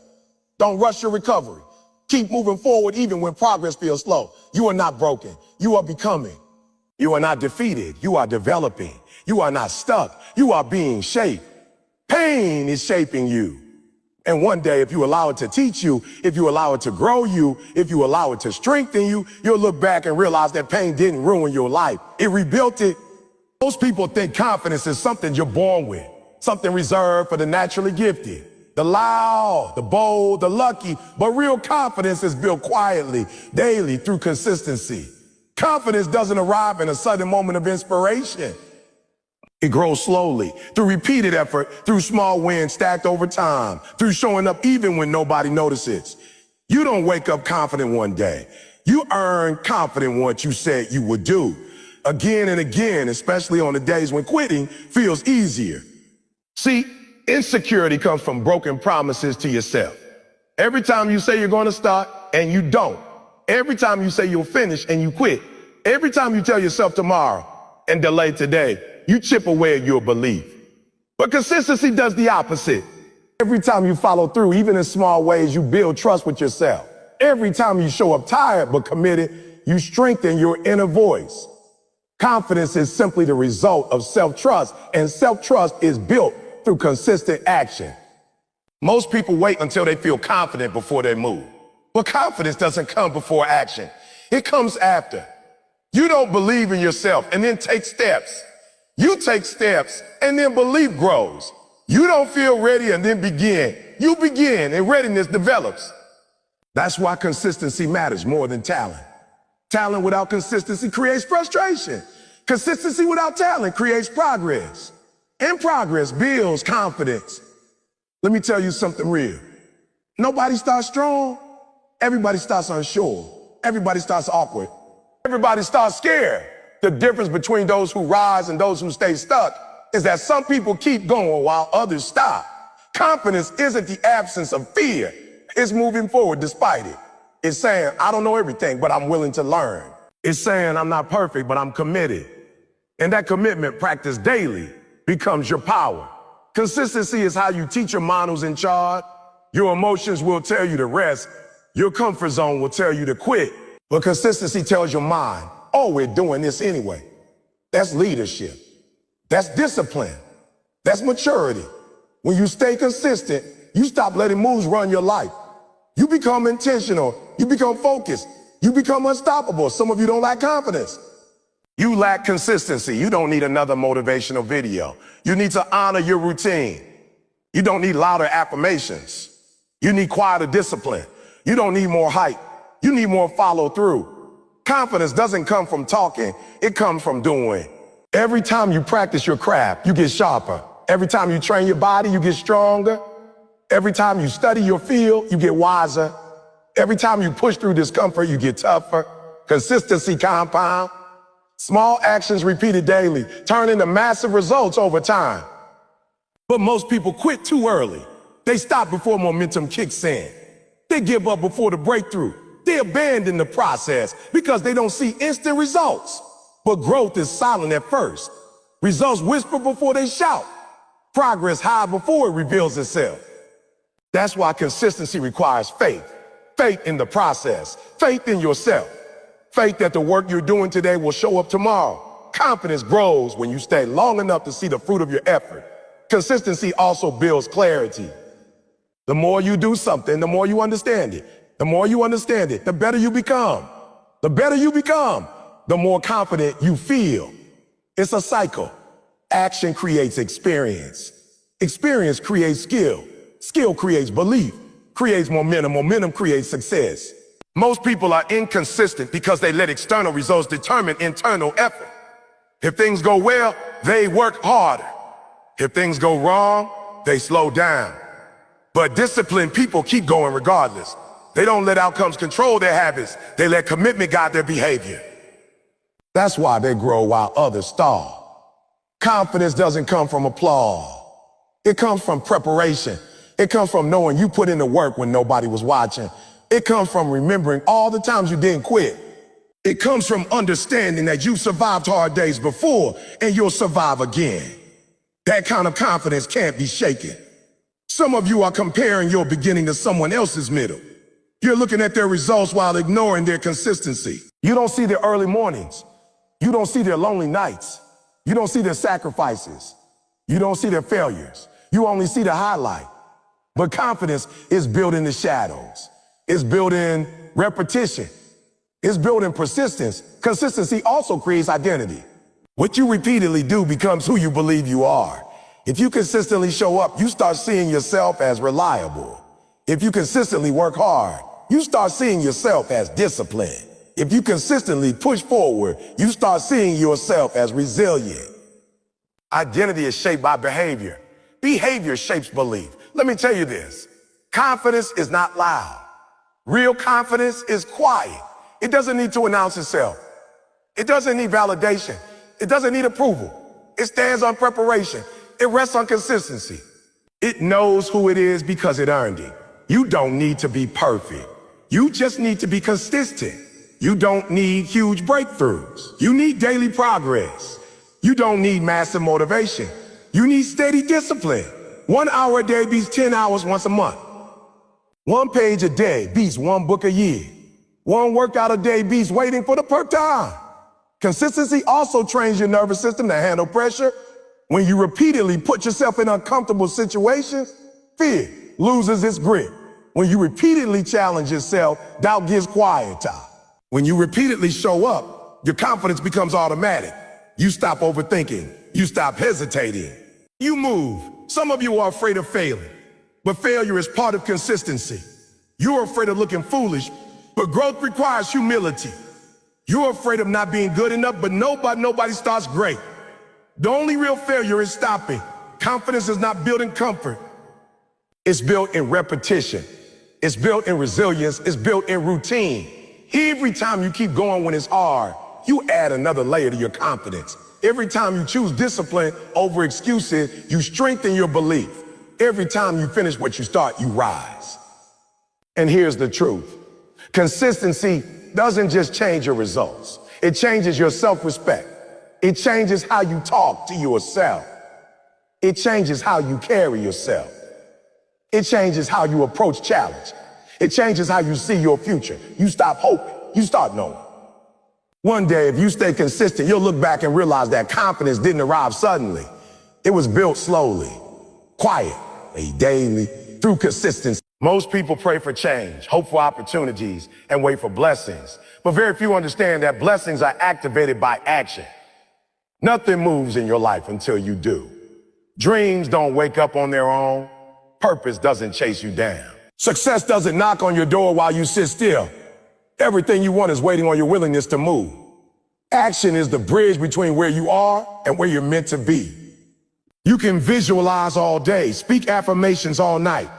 Don't rush your recovery. Keep moving forward even when progress feels slow. You are not broken. You are becoming. You are not defeated. You are developing. You are not stuck. You are being shaped. Pain is shaping you. And one day, if you allow it to teach you, if you allow it to grow you, if you allow it to strengthen you, you'll look back and realize that pain didn't ruin your life. It rebuilt it. Most people think confidence is something you're born with, something reserved for the naturally gifted, the loud, the bold, the lucky. But real confidence is built quietly, daily, through consistency. Confidence doesn't arrive in a sudden moment of inspiration. It grows slowly, through repeated effort, through small wins stacked over time, through showing up even when nobody notices. You don't wake up confident one day. You earn confident what you said you would do. Again and again, especially on the days when quitting feels easier. See, insecurity comes from broken promises to yourself. Every time you say you're going to start and you don't. Every time you say you'll finish and you quit. Every time you tell yourself tomorrow and delay today, you chip away at your belief. But consistency does the opposite. Every time you follow through, even in small ways, you build trust with yourself. Every time you show up tired but committed, you strengthen your inner voice. Confidence is simply the result of self-trust, and self-trust is built through consistent action. Most people wait until they feel confident before they move. But confidence doesn't come before action. It comes after. You don't believe in yourself and then take steps. You take steps and then belief grows. You don't feel ready and then begin. You begin and readiness develops. That's why consistency matters more than talent. Talent without consistency creates frustration. Consistency without talent creates progress. And progress builds confidence. Let me tell you something real. Nobody starts strong. Everybody starts unsure. Everybody starts awkward. Everybody starts scared. The difference between those who rise and those who stay stuck is that some people keep going while others stop. Confidence isn't the absence of fear. It's moving forward despite it. It's saying, I don't know everything, but I'm willing to learn. It's saying, I'm not perfect, but I'm committed. And that commitment practiced daily becomes your power. Consistency is how you teach your mind who's in charge. Your emotions will tell you to rest. Your comfort zone will tell you to quit. But consistency tells your mind, oh, we're doing this anyway. That's leadership. That's discipline. That's maturity. When you stay consistent, you stop letting moves run your life. You become intentional. You become focused. You become unstoppable. Some of you don't lack confidence. You lack consistency. You don't need another motivational video. You need to honor your routine. You don't need louder affirmations. You need quieter discipline. You don't need more hype. You need more follow through. Confidence doesn't come from talking. It comes from doing. Every time you practice your craft, you get sharper. Every time you train your body, you get stronger. Every time you study your field, you get wiser. Every time you push through discomfort, you get tougher. Consistency compound. Small actions repeated daily turn into massive results over time. But most people quit too early. They stop before momentum kicks in. They give up before the breakthrough. They abandon the process because they don't see instant results. But growth is silent at first. Results whisper before they shout. Progress hides before it reveals itself. That's why consistency requires faith. Faith in the process. Faith in yourself. Faith that the work you're doing today will show up tomorrow. Confidence grows when you stay long enough to see the fruit of your effort. Consistency also builds clarity. The more you do something, the more you understand it. The more you understand it, the better you become. The better you become, the more confident you feel. It's a cycle. Action creates experience. Experience creates skill. Skill creates belief. creates momentum. Momentum creates success. Most people are inconsistent because they let external results determine internal effort. If things go well, they work harder. If things go wrong, they slow down. But disciplined people keep going regardless. They don't let outcomes control their habits. They let commitment guide their behavior. That's why they grow while others stall. Confidence doesn't come from applause. It comes from preparation. It comes from knowing you put in the work when nobody was watching. It comes from remembering all the times you didn't quit. It comes from understanding that you survived hard days before and you'll survive again. That kind of confidence can't be shaken. Some of you are comparing your beginning to someone else's middle. You're looking at their results while ignoring their consistency. You don't see their early mornings. You don't see their lonely nights. You don't see their sacrifices. You don't see their failures. You only see the highlight. But confidence is built in the shadows. It's built in repetition. It's built in persistence. Consistency also creates identity. What you repeatedly do becomes who you believe you are. If you consistently show up, you start seeing yourself as reliable. If you consistently work hard, you start seeing yourself as disciplined. If you consistently push forward, you start seeing yourself as resilient. Identity is shaped by behavior. Behavior shapes belief. Let me tell you this. Confidence is not loud. Real confidence is quiet. It doesn't need to announce itself. It doesn't need validation. It doesn't need approval. It stands on preparation. It rests on consistency. It knows who it is because it earned it. You don't need to be perfect. You just need to be consistent. You don't need huge breakthroughs. You need daily progress. You don't need massive motivation. You need steady discipline. 1 hour a day beats 10 hours once a month. 1 page a day beats 1 book a year. 1 workout a day beats waiting for the perfect time. Consistency also trains your nervous system to handle pressure. When you repeatedly put yourself in uncomfortable situations, fear loses its grip. When you repeatedly challenge yourself, doubt gets quieter. When you repeatedly show up, your confidence becomes automatic. You stop overthinking. You stop hesitating. You move. Some of you are afraid of failing, but failure is part of consistency. You're afraid of looking foolish, but growth requires humility. You're afraid of not being good enough, but nobody starts great. The only real failure is stopping. Confidence is not built in comfort. It's built in repetition. It's built in resilience. It's built in routine. Every time you keep going when it's hard, you add another layer to your confidence. Every time you choose discipline over excuses, you strengthen your belief. Every time you finish what you start, you rise. And here's the truth. Consistency doesn't just change your results. It changes your self-respect. It changes how you talk to yourself. It changes how you carry yourself. It changes how you approach challenge. It changes how you see your future. You stop hoping. You start knowing. One day, if you stay consistent, you'll look back and realize that confidence didn't arrive suddenly. It was built slowly, quietly, daily, through consistency. Most people pray for change, hope for opportunities, and wait for blessings. But very few understand that blessings are activated by action. Nothing moves in your life until you do. Dreams don't wake up on their own. Purpose doesn't chase you down. Success doesn't knock on your door while you sit still. Everything you want is waiting on your willingness to move. Action is the bridge between where you are and where you're meant to be. You can visualize all day, speak affirmations all night,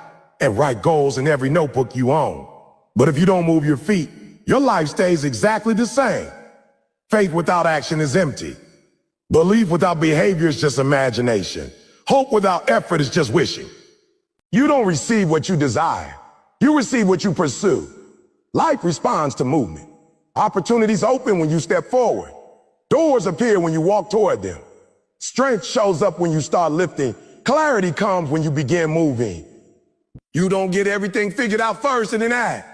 and write goals in every notebook you own. But if you don't move your feet, your life stays exactly the same. Faith without action is empty. Belief without behavior is just imagination. Hope without effort is just wishing. You don't receive what you desire. You receive what you pursue. Life responds to movement. Opportunities open when you step forward. Doors appear when you walk toward them. Strength shows up when you start lifting. Clarity comes when you begin moving. You don't get everything figured out first and then act.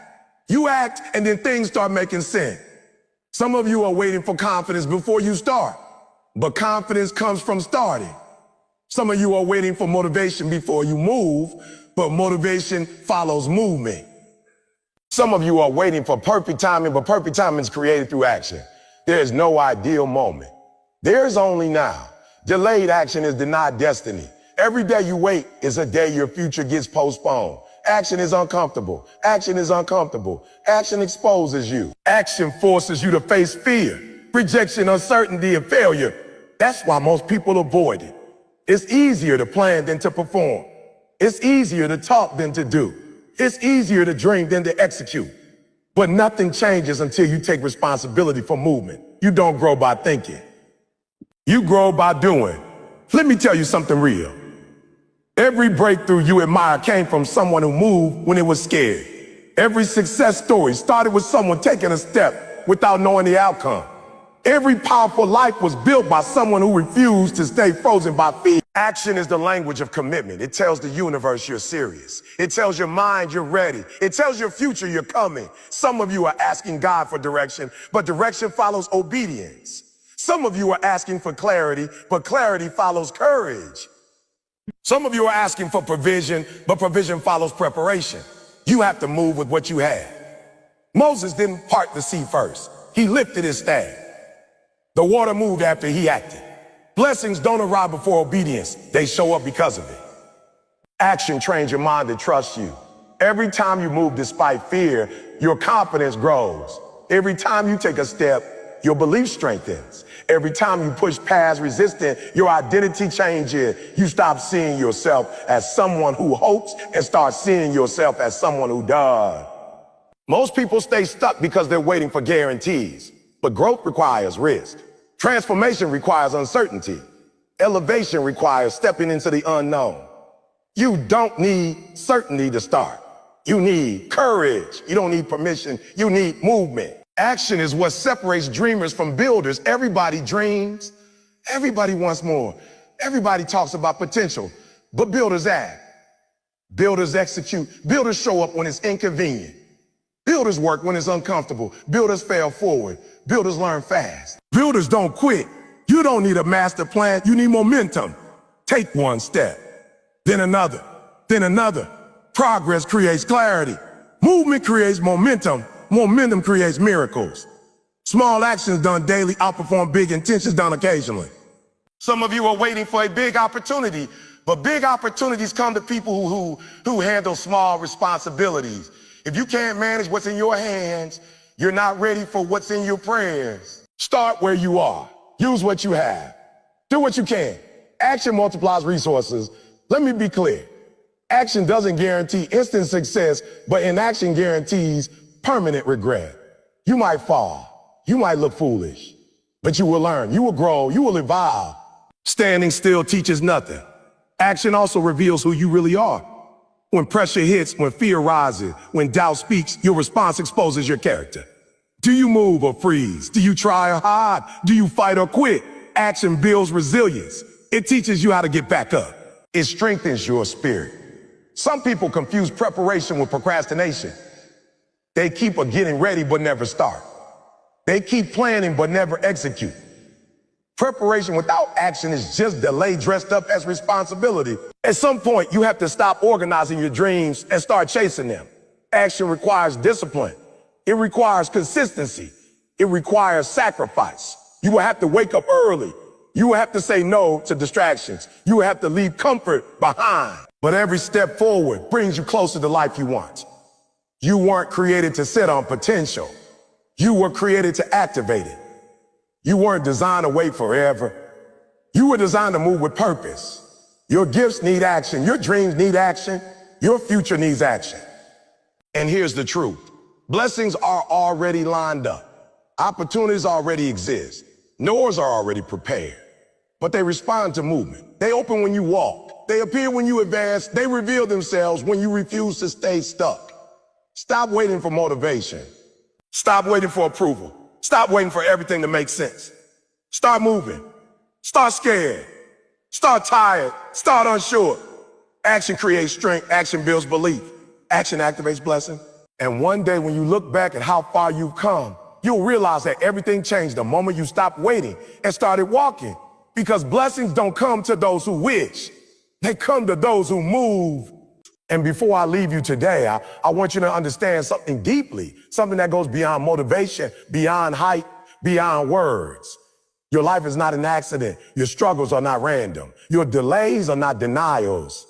You act and then things start making sense. Some of you are waiting for confidence before you start, but confidence comes from starting. Some of you are waiting for motivation before you move, but motivation follows movement. Some of you are waiting for perfect timing, but perfect timing is created through action. There is no ideal moment. There is only now. Delayed action is denied destiny. Every day you wait is a day your future gets postponed. Action is uncomfortable. Action is uncomfortable. Action exposes you. Action forces you to face fear, rejection, uncertainty, and failure. That's why most people avoid it. It's easier to plan than to perform. It's easier to talk than to do. It's easier to dream than to execute. But nothing changes until you take responsibility for movement. You don't grow by thinking. You grow by doing. Let me tell you something real. Every breakthrough you admire came from someone who moved when it was scared. Every success story started with someone taking a step without knowing the outcome. Every powerful life was built by someone who refused to stay frozen by fear. Action is the language of commitment. It tells the universe you're serious. It tells your mind you're ready. It tells your future you're coming. Some of you are asking God for direction, but direction follows obedience. Some of you are asking for clarity, but clarity follows courage. Some of you are asking for provision, but provision follows preparation. You have to move with what you have. Moses didn't part the sea first. He lifted his staff. The water moved after he acted. Blessings don't arrive before obedience. They show up because of it. Action trains your mind to trust you. Every time you move despite fear, your confidence grows. Every time you take a step, your belief strengthens. Every time you push past resistance, your identity changes. You stop seeing yourself as someone who hopes and start seeing yourself as someone who does. Most people stay stuck because they're waiting for guarantees. But growth requires risk. Transformation requires uncertainty. Elevation requires stepping into the unknown. You don't need certainty to start. You need courage. You don't need permission. You need movement. Action is what separates dreamers from builders. Everybody dreams. Everybody wants more. Everybody talks about potential. But builders act. Builders execute. Builders show up when it's inconvenient. Builders work when it's uncomfortable. Builders fail forward. Builders learn fast. Builders don't quit. You don't need a master plan. You need momentum. Take one step, then another, then another. Progress creates clarity. Movement creates momentum. Momentum creates miracles. Small actions done daily outperform big intentions done occasionally. Some of you are waiting for a big opportunity, but big opportunities come to people who handle small responsibilities. If you can't manage what's in your hands, you're not ready for what's in your prayers. Start where you are. Use what you have. Do what you can. Action multiplies resources. Let me be clear. Action doesn't guarantee instant success, but inaction guarantees permanent regret. You might fall. You might look foolish, but you will learn. You will grow. You will evolve. Standing still teaches nothing. Action also reveals who you really are. When pressure hits, when fear rises, when doubt speaks, your response exposes your character. Do you move or freeze? Do you try or hide? Do you fight or quit? Action builds resilience. It teaches you how to get back up. It strengthens your spirit. Some people confuse preparation with procrastination. They keep getting ready but never start. They keep planning but never execute. Preparation without action is just delay dressed up as responsibility. At some point, you have to stop organizing your dreams and start chasing them. Action requires discipline. It requires consistency. It requires sacrifice. You will have to wake up early. You will have to say no to distractions. You will have to leave comfort behind. But every step forward brings you closer to the life you want. You weren't created to sit on potential. You were created to activate it. You weren't designed to wait forever. You were designed to move with purpose. Your gifts need action. Your dreams need action. Your future needs action. And here's the truth. Blessings are already lined up. Opportunities already exist. Doors are already prepared. But they respond to movement. They open when you walk. They appear when you advance. They reveal themselves when you refuse to stay stuck. Stop waiting for motivation. Stop waiting for approval. Stop waiting for everything to make sense. Start moving. Start scared. Start tired. Start unsure. Action creates strength. Action builds belief. Action activates blessing. And one day when you look back at how far you've come, you'll realize that everything changed the moment you stopped waiting and started walking. Because blessings don't come to those who wish. They come to those who move. And before I leave you today, I want you to understand something deeply, something that goes beyond motivation, beyond hype, beyond words. Your life is not an accident. Your struggles are not random. Your delays are not denials.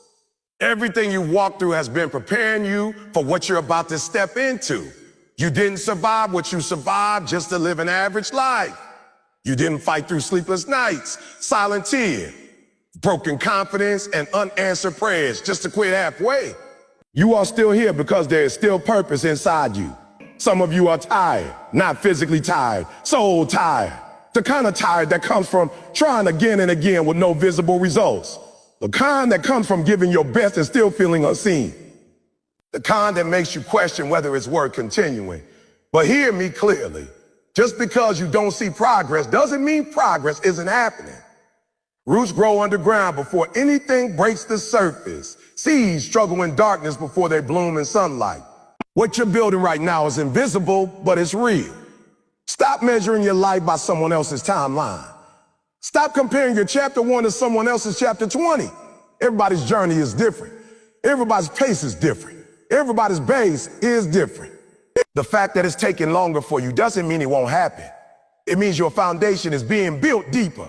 Everything you walked through has been preparing you for what you're about to step into. You didn't survive what you survived just to live an average life. You didn't fight through sleepless nights, silent tears, broken confidence, and unanswered prayers just to quit halfway. You are still here because there is still purpose inside you. Some of you are tired, not physically tired, soul tired. The kind of tired that comes from trying again and again with no visible results. The kind that comes from giving your best and still feeling unseen. The kind that makes you question whether it's worth continuing. But hear me clearly. Just because you don't see progress doesn't mean progress isn't happening. Roots grow underground before anything breaks the surface. Seeds struggle in darkness before they bloom in sunlight. What you're building right now is invisible, but it's real. Stop measuring your life by someone else's timeline. Stop comparing your chapter 1 to someone else's chapter 20. Everybody's journey is different. Everybody's pace is different. Everybody's base is different. The fact that it's taking longer for you doesn't mean it won't happen. It means your foundation is being built deeper.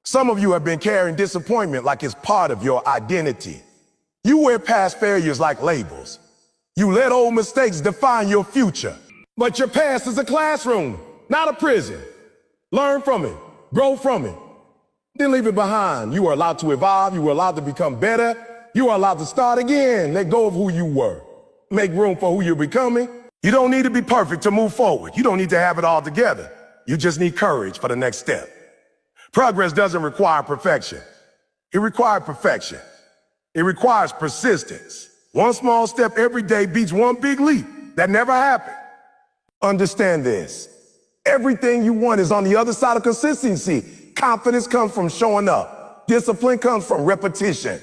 Some of you have been carrying disappointment like it's part of your identity. You wear past failures like labels. You let old mistakes define your future. But your past is a classroom, not a prison. Learn from it. Grow from it. Then leave it behind. You are allowed to evolve. You are allowed to become better. You are allowed to start again. Let go of who you were. Make room for who you're becoming. You don't need to be perfect to move forward. You don't need to have it all together. You just need courage for the next step. Progress doesn't require perfection. It requires perfection. It requires persistence. One small step every day beats one big leap. That never happened. Understand this. Everything you want is on the other side of consistency. Confidence comes from showing up. Discipline comes from repetition.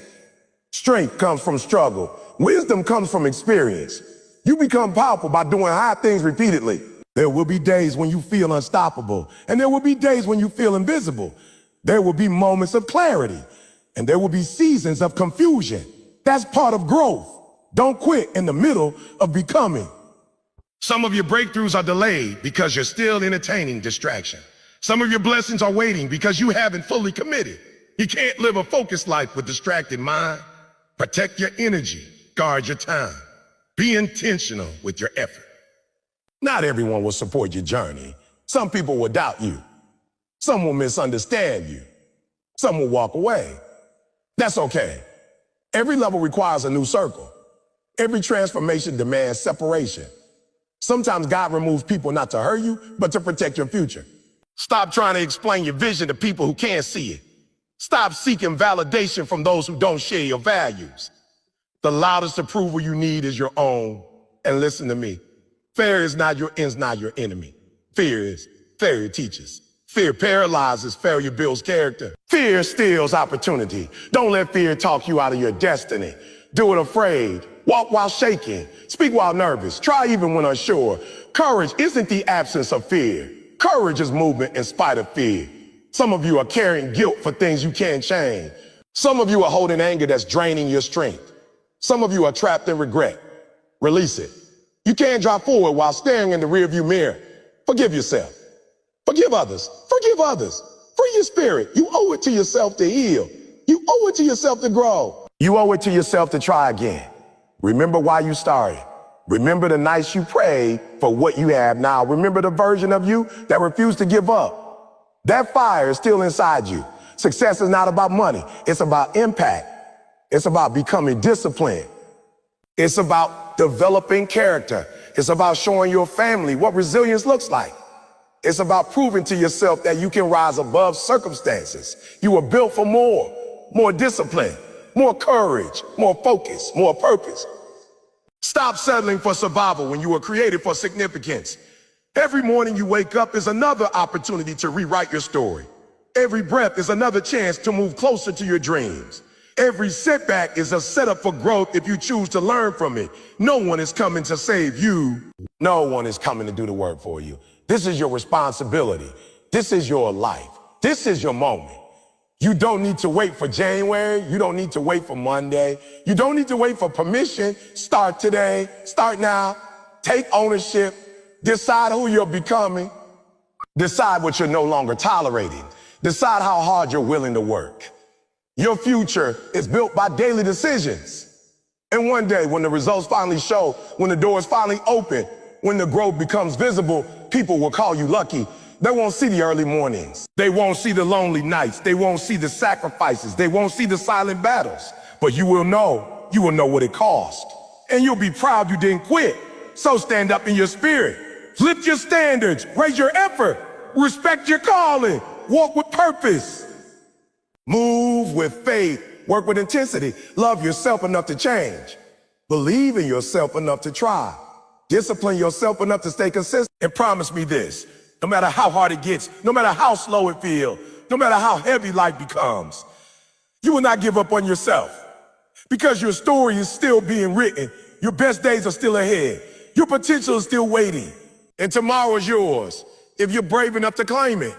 Strength comes from struggle. Wisdom comes from experience. You become powerful by doing hard things repeatedly. There will be days when you feel unstoppable, and there will be days when you feel invisible. There will be moments of clarity, and there will be seasons of confusion. That's part of growth. Don't quit in the middle of becoming. Some of your breakthroughs are delayed because you're still entertaining distraction. Some of your blessings are waiting because you haven't fully committed. You can't live a focused life with distracted mind. Protect your energy. Guard your time. Be intentional with your effort. Not everyone will support your journey. Some people will doubt you. Some will misunderstand you. Some will walk away. That's okay. Every level requires a new circle. Every transformation demands separation. Sometimes God removes people not to hurt you, but to protect your future. Stop trying to explain your vision to people who can't see it. Stop seeking validation from those who don't share your values. The loudest approval you need is your own. And listen to me. Fear is not your enemy. Fear is. Fear teaches. Fear paralyzes. Failure builds character. Fear steals opportunity. Don't let fear talk you out of your destiny. Do it afraid. Walk while shaking. Speak while nervous. Try even when unsure. Courage isn't the absence of fear. Courage is movement in spite of fear. Some of you are carrying guilt for things you can't change. Some of you are holding anger that's draining your strength. Some of you are trapped in regret. Release it. You can't drive forward while staring in the rearview mirror. Forgive yourself. Forgive others. Forgive others. Free your spirit. You owe it to yourself to heal. You owe it to yourself to grow. You owe it to yourself to try again. Remember why you started. Remember the nights you prayed for what you have now. Remember the version of you that refused to give up. That fire is still inside you. Success is not about money. It's about impact. It's about becoming disciplined. It's about developing character. It's about showing your family what resilience looks like. It's about proving to yourself that you can rise above circumstances. You were built for more discipline, more courage, more focus, more purpose. Stop settling for survival when you were created for significance. Every morning you wake up is another opportunity to rewrite your story. Every breath is another chance to move closer to your dreams. Every setback is a setup for growth if you choose to learn from it. No one is coming to save you. No one is coming to do the work for you. This is your responsibility. This is your life. This is your moment. You don't need to wait for January. You don't need to wait for Monday. You don't need to wait for permission. Start today. Start now. Take ownership. Decide who you're becoming. Decide what you're no longer tolerating. Decide how hard you're willing to work. Your future is built by daily decisions. And one day, when the results finally show, when the doors finally open, when the growth becomes visible, people will call you lucky. They won't see the early mornings. They won't see the lonely nights. They won't see the sacrifices. They won't see the silent battles. But you will know what it cost. And you'll be proud you didn't quit. So stand up in your spirit. Lift your standards. Raise your effort. Respect your calling. Walk with purpose. Move with faith. Work with intensity. Love yourself enough to change. Believe in yourself enough to try. Discipline yourself enough to stay consistent. And promise me this. No matter how hard it gets, no matter how slow it feels, no matter how heavy life becomes, you will not give up on yourself. Because your story is still being written. Your best days are still ahead. Your potential is still waiting. And tomorrow is yours if you're brave enough to claim it.